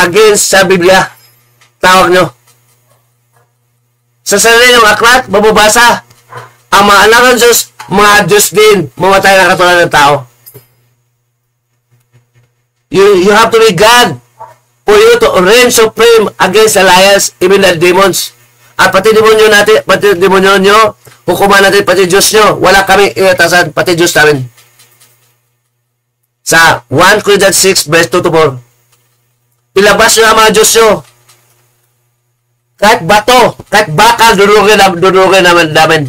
against sa Biblia. Tawag nyo. Sa sarili ng aklat, mababasa. Ang mga anak ng Diyos, mga Diyos din, mamatay na katulad ng tao. You have to be God for you to reign supreme against the liars, even the demons. At pati demonyo natin, pati demonyo nyo, hukuman natin pati Diyos nyo. Wala kami inatasan, pati Diyos namin. Sa 1 Corinthians 6, verse 2-4. Ilabas nyo ang mga Diyos nyo. Kahit bato, kahit bakal, dudurugin namin.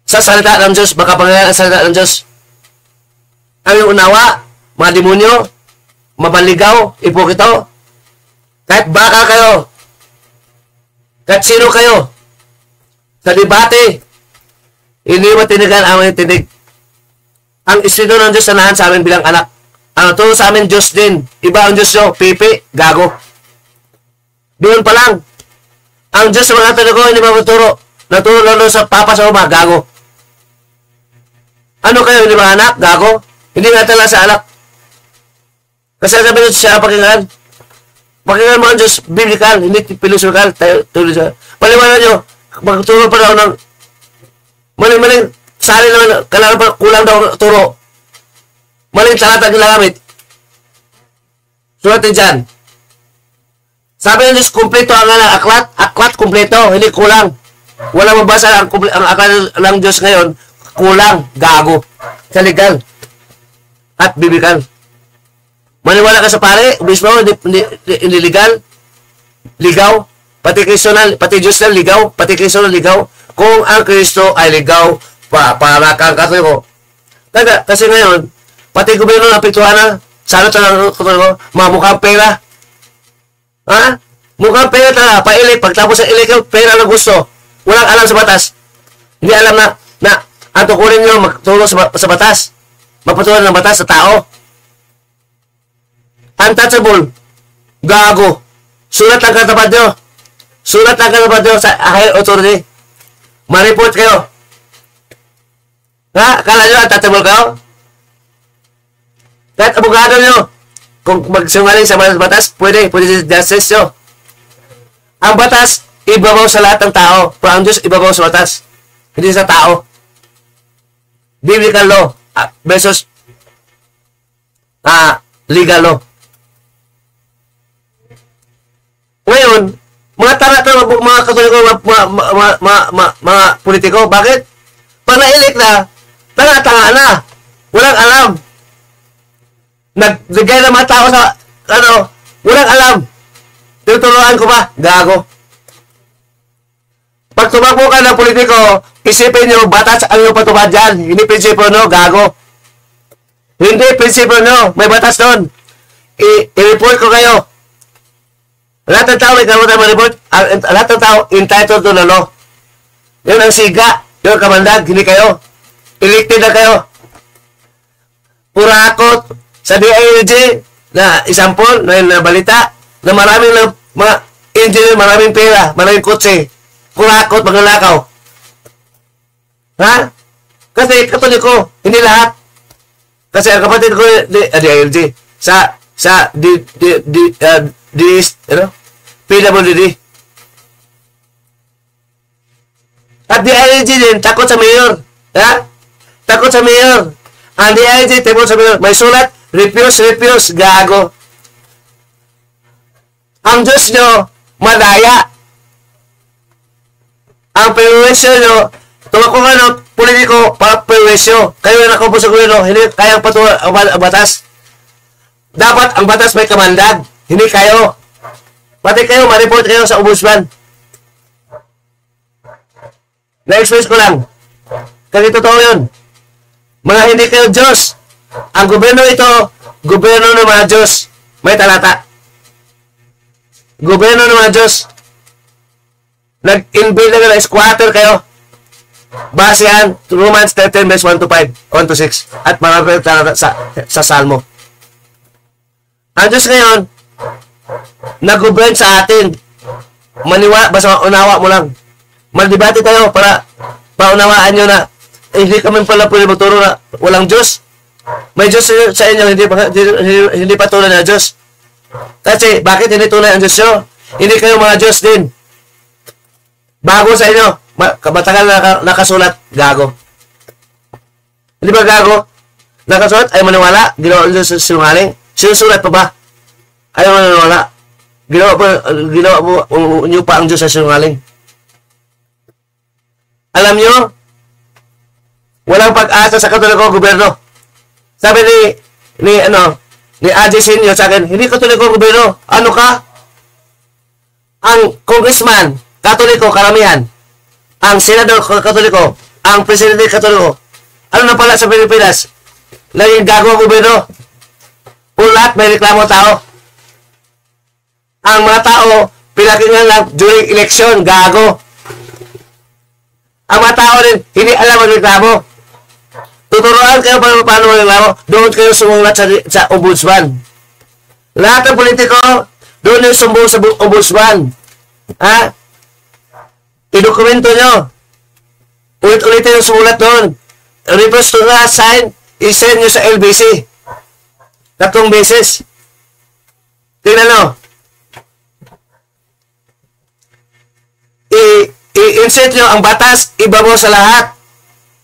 Sa salita ng Diyos, makapangyarihan ang salita ng Diyos. Ang yung unawa, mga demonyo, mabaligaw, ipokito. Kahit bakal kayo, kahit sino kayo, sa debate, hindi matinigan ang mga tinig. Ang Espiritu ng Diyos sanahan sa amin bilang anak. Ang turo sa amin, Diyos din. Iba ang Diyos nyo, pipi, gago. Doon pa lang. Ang Diyos sa mga tinago, hindi matuturo. Naturo lang doon sa Papa sa Uma, gago. Ano kayo, hindi ba anak? Gago. Hindi natin lang sa anak. Kasi sabi nyo siya pakinggan. Pakinggan mo ang Diyos, biblical, hindi philosophical. Tuloy siya. Paliwanan nyo, magturo pa daw ng maling-maling, sali naman, kailangan pa, kulang daw turo. Maling talata ginagamit. Sulatin dyan. Sabi ng Diyos, kumpleto ang aklat. Aklat, kumpleto, hindi kulang. Wala mabasa ang aklat ng Diyos ngayon, kulang, gago. Sa legal. At biblical. Maniwala ka sa pare, mismo, hindi legal. Ligaw. Pati Kristo na, pati Diyos na ligaw. Pati Kristo na ligaw. Kung ang Kristo ay ligaw, para kang katoliko. Kasi ngayon, pati gobyerno na pituhan na, sana talaga katoliko, mga mukhang pera. Ha? Mukhang pera talaga, pa-elect. Pagtapos sa elect, pera na gusto. Walang alam sa batas. Hindi alam na ang tukurin nyo magtulong sa batas. Magpatuloy ng batas sa tao. Untouchable. Gago. Sulat ang katapat nyo. Sulat ang katapat nyo sa higher authority. Ma-report kayo. Ha? Akala nyo untouchable kayo? Kahit abogado nyo, kung magsinungaling sa batas, pwede justice nyo. Ang batas, ibabaw sa lahat ng tao. Pero ang Diyos, ibabaw sa batas. Hindi sa tao. Biblical law versus legal law. Ngayon, mga tanga-tanga, mga katoliko, mga politiko, bakit? Pag na-elect na, tanga-tanga na. Walang alam. Nagbigay ng mga tao sa, walang alam. Tinuturuan ko ba? Gago. Pag tumakbo ka ng politiko, isipin nyo, batas ang iyong patubad dyan. Hindi prinsipyo nyo, gago. Hindi prinsipyo nyo, may batas doon. I-report ko kayo. Lahat ng tao may karutan ma-report. Lahat ng tao entitled to the law. Yun ang siga. Yun ang kamandag. Hindi kayo. Elected na kayo. Purakot sa DILG na example na balita na maraming mga engineer, maraming pera, maraming kotse. Purakot, magnanakaw. Ha? Kasi katoliko. Hindi lahat. Kasi ang kapatid ko DILG PWD. At DILG din, takot sa mayor. Ha? Takot sa mayor. Ang DILG, takot sa mayor. May sulat, refuse, gago. Ang Diyos nyo, madaya. Ang perwisyo nyo, tumakbo ka ng politiko para perwisyo. Kayo na nakaupo sa gobyerno, hindi kayang patuloy ang batas. Dapat ang batas may kamandag. Hindi kayo. Pati kayo, ma-report kayo sa ombudsman. Na-express ko lang. Kasi totoo yun. Mga hindi kayo Diyos. Ang gobyerno ito, gobyerno ng mga Diyos. May talata. Gobyerno ng mga Diyos. Nag-inbuild na squatter kayo. Base yan, Romans 13 verse 1 to 5, 1 to 6. At marami talata sa Salmo. Ang Diyos ngayon, nag-govern sa atin. Maniwala, basta unawa mo lang. Magdebate tayo para paunawaan nyo na hindi kami pala pwede magturo na walang Diyos. May Diyos sa inyo, hindi pa tunay na Diyos. Kasi, bakit hindi tunay ang Diyos nyo? Hindi kayo mga Diyos din. Bago sa inyo, matagal nakasulat, gago. Hindi ba gago? Nakasulat, ay maniwala, ginawa ang Diyos sa sinungaling. Sinusulat pa ba? Ayaw maniwala. Ginawa mo nyo pa ang Diyos sa sinungaling. Alam nyo, walang pag-asa sa katoliko gobyerno. Sabi ni AJ Senyo sa akin, hindi katoliko gobyerno. Ano ka? Ang congressman, katoliko, karamihan. Ang senador, katoliko. Ang presidente, katoliko. Ano na pala sa Pilipinas? Laging gago ang gobyerno. Lahat may reklamo tao. Ang mga tao, pinakinggan lang during election, gago. Ang mga tao rin, hindi alam ang reklamo. Tuturuan kayo paano reklamo, doon kayo sumulat sa ombudsman. Lahat ng politiko, doon yung sumbong sa ombudsman. Ha? I-dokumento nyo. Ulit-ulitin yung sumulat doon. Reverse to nga, sign, i-send nyo sa LBC. 3 beses. Tingnan nyo. I-insert nyo ang batas, iba mo sa lahat.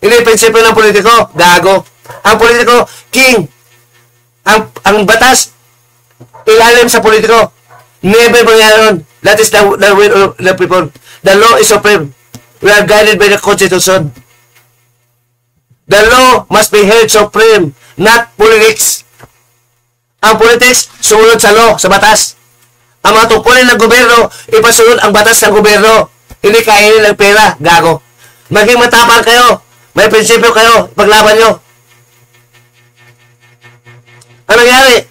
Hindi prinsipyo ng politiko, gago. Ang politiko, king. Ang batas, ilalim sa politiko. Never mangyari. That is the will of the people. The law is supreme. We are guided by the Constitution. The law must be held supreme, not politics. Ang politics, sumunod sa law, sa batas. Ang mga tungkulin ng gobyerno, ipasunod ang batas ng gobyerno. Hindi kainin ng pera, gago. Maging matapang kayo. May prinsipyo kayo, paglaban nyo. Ano nangyari?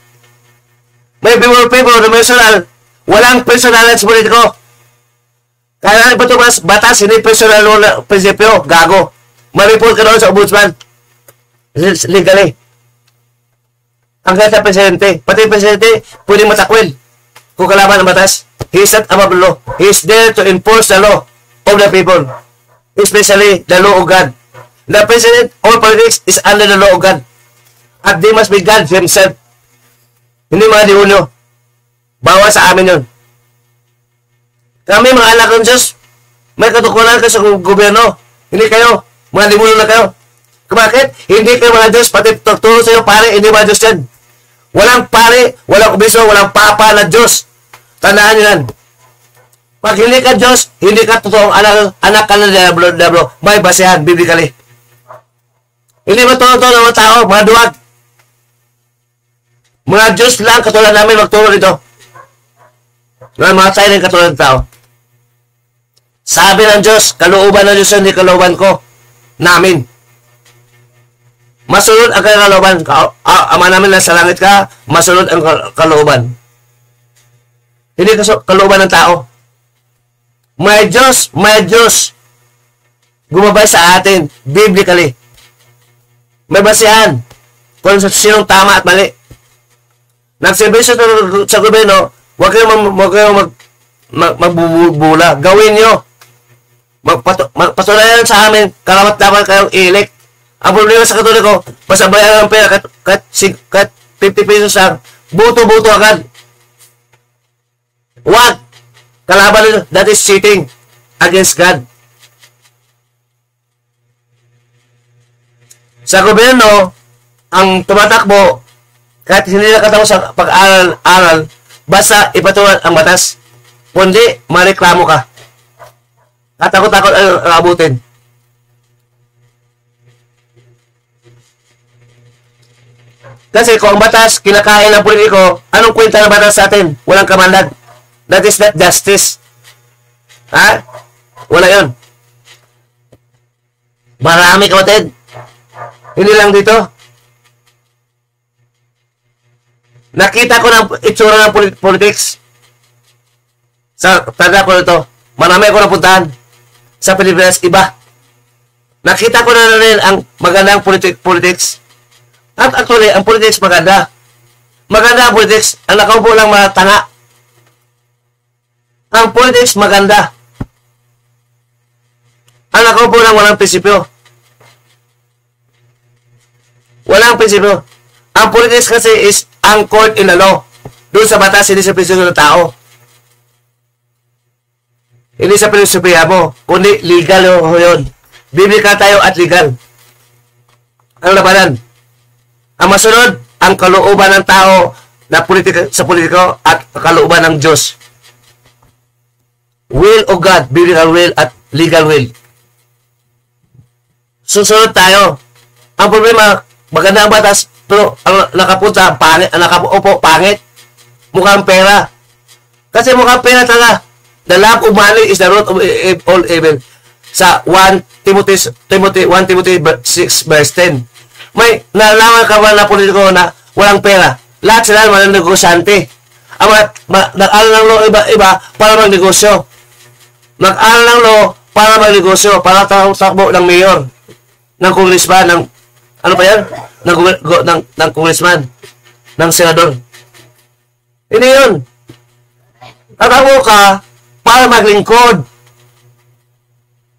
May people na personal. Walang personalan sa politiko. Kaya ba ito batas, hindi personal na prinsipyo, gago. Ma-report ka doon sa ombudsman. Legally. Ang kaya sa presidente, pati yung presidente, pwedeng matakwil kung kalaban ang batas. He is not above the law. He is there to enforce the law of the people. Especially the law of God. The president, all politics is under the law of God. At they must be God himself. Hindi mga demonyo. Bawal sa amin yun. Kami mga anak ng Diyos, may katukunan kayo sa gobyerno. Hindi kayo, mga demonyo na kayo. Bakit? Hindi kayo mga Diyos, pati tuturo sa iyo, pare, hindi mga Diyos yan. Walang pare, walang kubiso, walang papa na Diyos. Tandaan nyo yan. Pag hindi ka Diyos, hindi ka totoong anak ka ng diablo. May basehan, biblically. Hindi ba totoo ng mga tao, mga duwag? Mga Diyos lang, katulad namin, magturo dito. Mga tayo ng katulad ng tao. Sabi ng Diyos, kalooban ng Diyos, hindi kalooban ko. Namin. Masunod ang kalooban. Ama namin na sa langit ka, masunod ang kalooban. Hindi kalooban ng tao. May Diyos, gumabay sa atin, biblically. May basihan kung sinong tama at mali. Nagservisyo sa gobyerno, huwag kayong magbubula. Gawin nyo. Magpatunayan sa amin, karapat dapat kayong i-elect. Ang problema sa Katoliko, pasabayan ng pera, kahit 50 pesos lang, buto-buto agad. What? Kalaban nyo, that is cheating against God. Sa gobyerno, ang tumatakbo, kahit hindi nakatapos sa pag-aral, basta ipatulan ang batas. Kundi, mareklamo ka. At takot-takot ang abutin. Kasi kung ang batas, kinakain ng politiko, anong kwenta ng batas sa atin? Walang kamandag. That is not justice. Ha? Wala yun. Marami kapatid. Hindi lang dito. Nakita ko ng itsura ng politics. Tanda ko ito. Marami ako napuntahan. Sa Pilipinas, iba. Nakita ko na rin ang magandang politics. At actually, ang politics maganda. Maganda ang politics. Ang nakaupo lang mga tanga. Ang politics maganda. Ang nakaupo lang walang prinsipyo. Walang prinsipyo. Ang politics kasi is anchored in the law. Doon sa batas, hindi sa prinsipyo ng tao. Hindi sa prinsipyo mo, kundi legal yun. Biblical tayo at legal. Ang labanan. Ang masunod, ang kalooban ng tao na sa politiko at kalooban ng Diyos. Will of God, biblical will at legal will. Susunod tayo. Ang problema, maganda ang batas, pero ang nakapunta, pangit, ang nakaupo, pangit. Mukhang pera. Kasi mukhang pera talaga. The lack of money is the root of all evil. Sa 1 Timothy 6 verse 10. May nalaman ka ba na politiko na walang pera? Lahat sila mga negosyante. Ang nag-aral ng law iba para magnegosyo. Nag-aral ng law para magnegosyo, para takbo ng mayor, ng congressman, ng ano pa yan? Ng congressman, ng senador. Hindi yun. Tatakbo ka para maglingkod.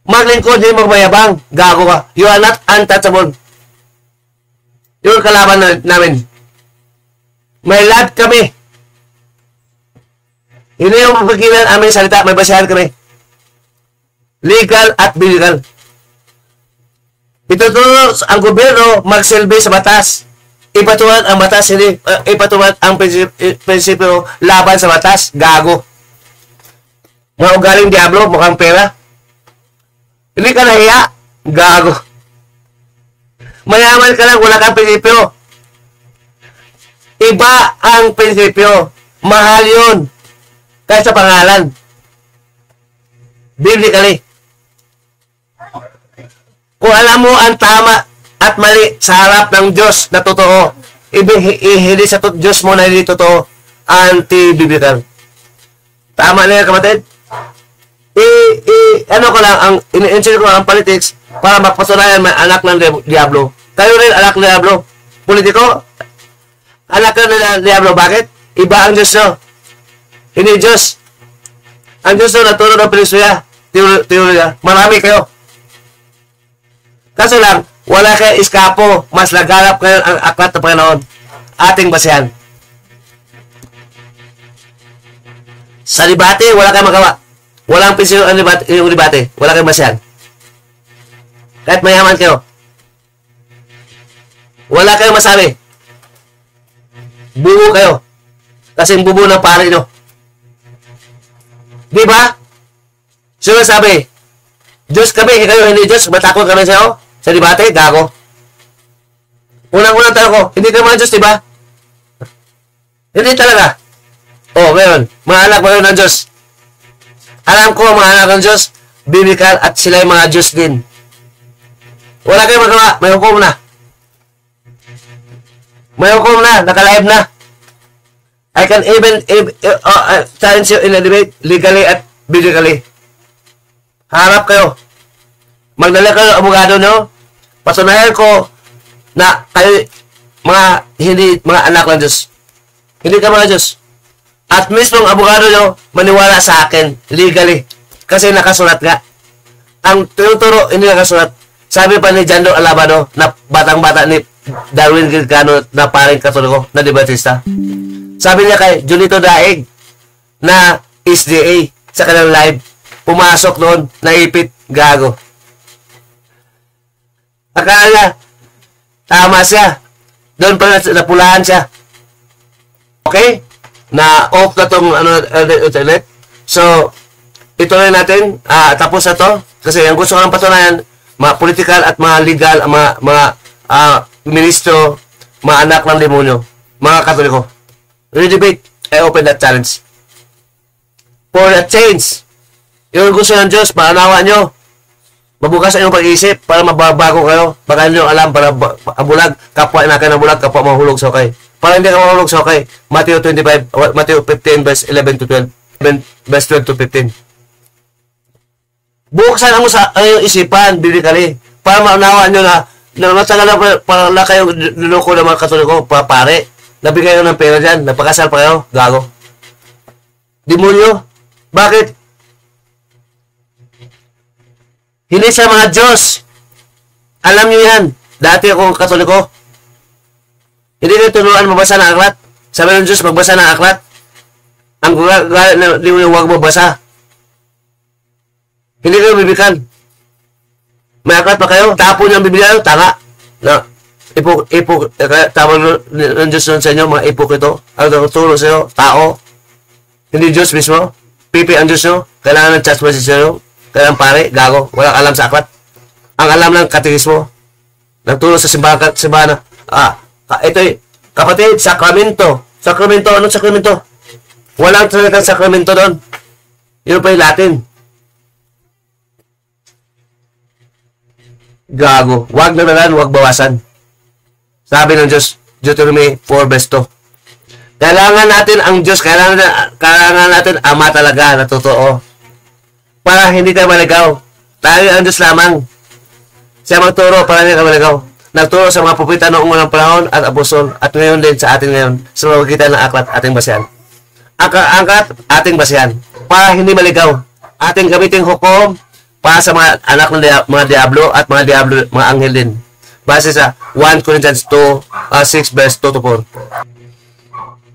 Maglingkod, hindi magmayabang. Gago ka. You are not untouchable. Yung kalaban namin. May lab kami. Hindi yung mapagilan aming salita. May basahan kami. Legal at biblical. Itutulong ang gobyerno magsilbi sa batas. Ipatulan ang batas, hindi ipatulan ang prinsipyo laban sa batas. Gago. Mga ugaling diablo, mukhang pera. Hindi ka nahiya. Gago. Mayaman ka lang, wala kang prinsipyo. Iba ang prinsipyo. Mahal yun. Kahit sa pangalan. Biblically. Kung alam mo ang tama at mali sa harap ng Diyos na totoo, hindi sa Diyos mo na hindi totoo, anti-biblical. Tama na yan, kapatid. ano ko lang, ang ini-insert ko ang politics para mapatunayan may anak ng Diablo. Kayo rin anak ng Diablo. Politiko, anak ng Diablo. Bakit? Iba ang Diyos nyo. Hindi Diyos. Ang Diyos nyo naturo ng Pilisuya. Teorya. Marami kayo. Kaso lang, wala kayo iskapo. Mas laganap kayo ang aklat na Panginoon. Ating basihan. Sa debate, wala kayong magawa. Walang pinsyo ang debate. Wala kayong basihan. Kahit mayaman kayo. Wala kayong masabi. Bubo kayo. Kasing bubo ng pare nyo. Di ba? Sino sabi? Diyos kami, kayo hindi Diyos. Matakot kami sa'yo. Sa debate, gago. Unang-unang tanong ko, hindi ka mga Diyos, di ba? Hindi talaga. Ngayon, mga anak mo ng Diyos. Alam ko, mga anak ng Diyos, biblical at sila yung mga Diyos din. Wala kayong magawa. May hukom na. May hukom na. Naka-live na. I can even challenge you in a debate legally at biblically. Harap kayo. Magdala kayo abogado nyo. Patunayan ko na kayo mga anak ng Diyos. Hindi ka mga Diyos. At mismo ang abogado nyo maniwala sa akin legally. Kasi nakasulat nga. Ang tinuturo hindi nakasulat. Sabi pa ni Jando Alabano na batang-bata ni Darwin Gilcano na paring katoliko na debatista. Sabi niya kay Julito Daig na SDA sa kanilang live. Pumasok doon, naipit, gago. Akala niya, tama siya. Doon pa napulahan siya. Okay? Na-off na itong internet. So, ituloy natin. Tapos na to. Kasi ang gusto ko ng patunayan, mga political at mga legal, mga ministro, mga anak ng demonyo, mga katoliko. Re-debate. I open that challenge. For a change. Yung gusto ng Diyos, maanawa nyo. Mabukas ang iyong pag-iisip para mababago kayo. Baka nyo alam para ang bulag, kapwa na kayo ng bulag, kapwa mahulog sa okay. Para hindi ka mahulog sa okay. Matthew 15, verse 11 to 12. Verse 12 to 15. Buksan mo sa iyong isipan, biblically, para maunawa nyo na matagal na pala kayong niloko ng mga katoliko, pare. Nabigay kayo ng pera dyan, napakasal pa kayo, gago. Demonyo. Bakit? Hindi sa mga Diyos. Alam niyo yan. Dati akong katoliko. Hindi nyo tunuan mabasa ng aklat. Sabi ng Diyos, magbasa ng aklat. Ang galit na hindi mo huwag mabasa. Hindi kayo bibikan. May aklat pa kayo. Tapon yung Biblia, tanga. Na, tawag ng Diyos nun sa inyo, mga ipokrito. Ang tutulong sa inyo, tao. Hindi Diyos mismo. Pipi ang Diyos nyo. Kailangan ng church message sa inyo. Kailangan pare, gago. Walang alam sa aklat. Ang alam ng katekismo. Nagtulong sa simbahan na, ito'y, kapatid, sakramento. Sakramento, anong sakramento? Walang talagang sakramento doon. Yun pa yung Latin. Gago. Huwag na nalan, huwag bawasan. Sabi ng Diyos, Deuteronomy 4 verse 2. Kailangan natin ang Diyos, kailangan natin Ama talaga na totoo. Para hindi tayo maligaw. Tayo ang Diyos lamang. Siya magturo para hindi tayo maligaw. Nagturo sa mga propeta noong unang panahon at apostol at ngayon din sa atin ngayon sa pamamagitan ng aklat ating basihan. Angkat ating basihan para hindi maligaw. Ating gamitin hukom para sa mga anak ng mga diablo at mga anghel din. Base sa 1 Corinthians 6 verse 2 to 4.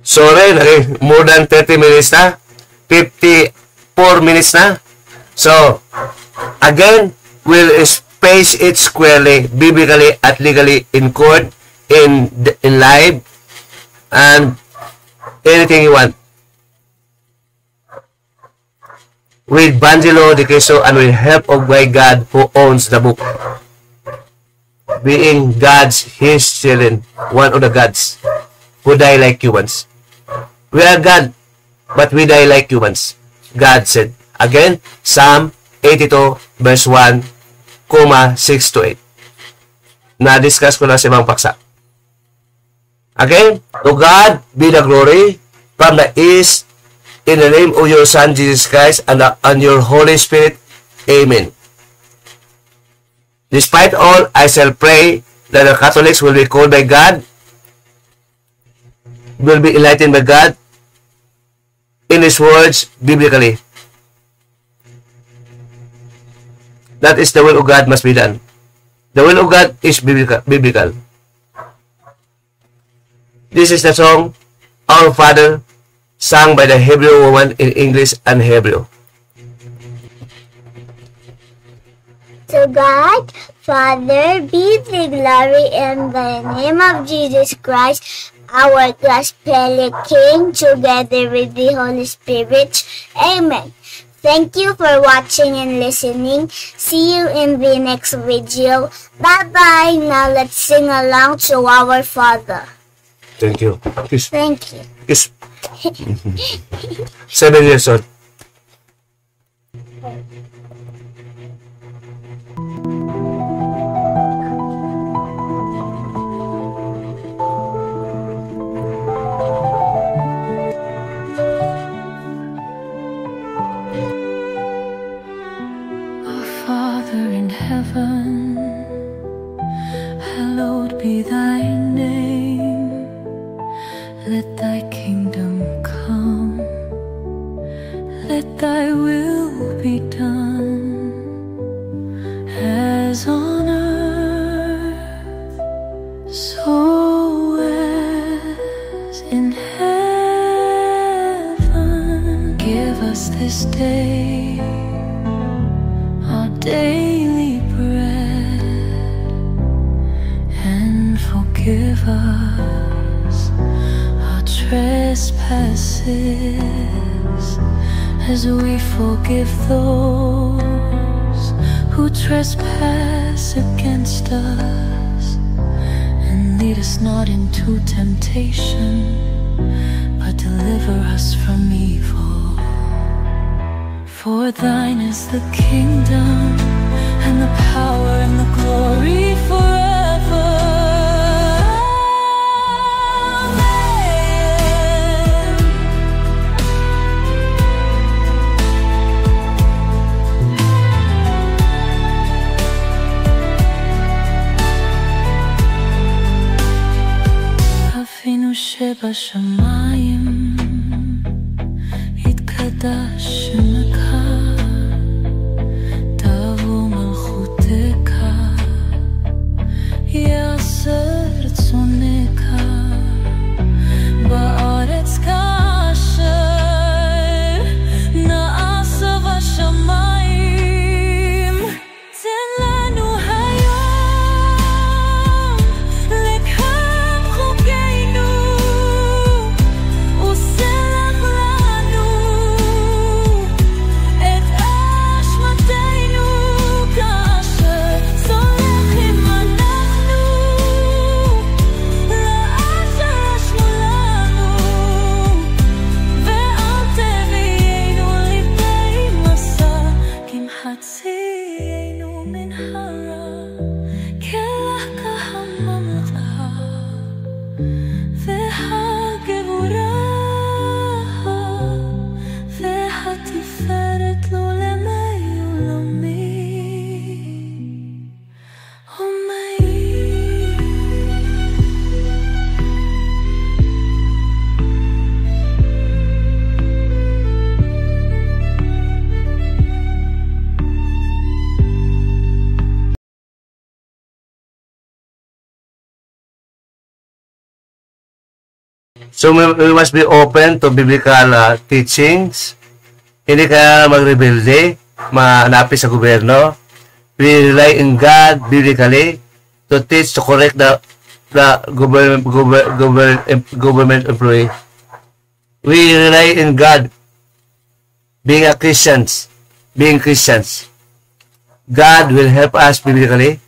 Sorry, more than 30 minutes na. 54 minutes na. So, again, we'll face it squarely, biblically at legally in court, in live, and anything you want. With Banjelo de Queso and with help of my God who owns the book. Being God's, His children, one of the gods who die like humans. We are God, but we die like humans. God said. Again, Psalm 82 verse 1, 6 to 8. Na-discuss ko na sa ibang paksa. Again, to God be the glory from the east In the name of your Son, Jesus Christ, and your Holy Spirit. Amen. Despite all, I shall pray that the Catholics will be called by God, will be enlightened by God in His words biblically. That is the will of God must be done. The will of God is biblical. This is the song, Our Father, sung by the Hebrew woman in English and Hebrew. To God, Father, be the glory in the name of Jesus Christ, our Gospel King, together with the Holy Spirit. Amen. Thank you for watching and listening. See you in the next video. Bye-bye. Now let's sing along to our Father. Thank you. Kiss. Thank you. Kiss. 7 years old. Father in heaven, hallowed be thy name. Let thy kingdom come, let thy will be done, as on earth, so as in heaven. Give us this day our daily bread, and forgive us our trespasses, as we forgive those who trespass against us. And lead us not into temptation, but deliver us from evil. For thine is the kingdom, and the power, and the glory forever. Amen. Avinu shebashamayim, yitkadosh shemeka, So we must be open to biblical teachings. Hindi ka magrebelde, manapis sa gobyerno. We rely in God biblically to teach, to correct the government employee. We rely in God, being Christians. God will help us biblically.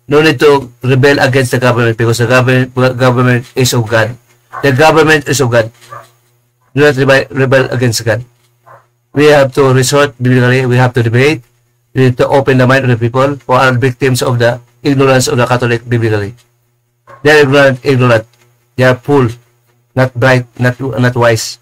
No need to rebel against the government, because the government is of God. The government is of God. Do not rebel against God. We have to resort biblically. We have to debate. We need to open the mind of the people who are victims of the ignorance of the Catholic biblically. They are ignorant. They are fool, not bright, not wise.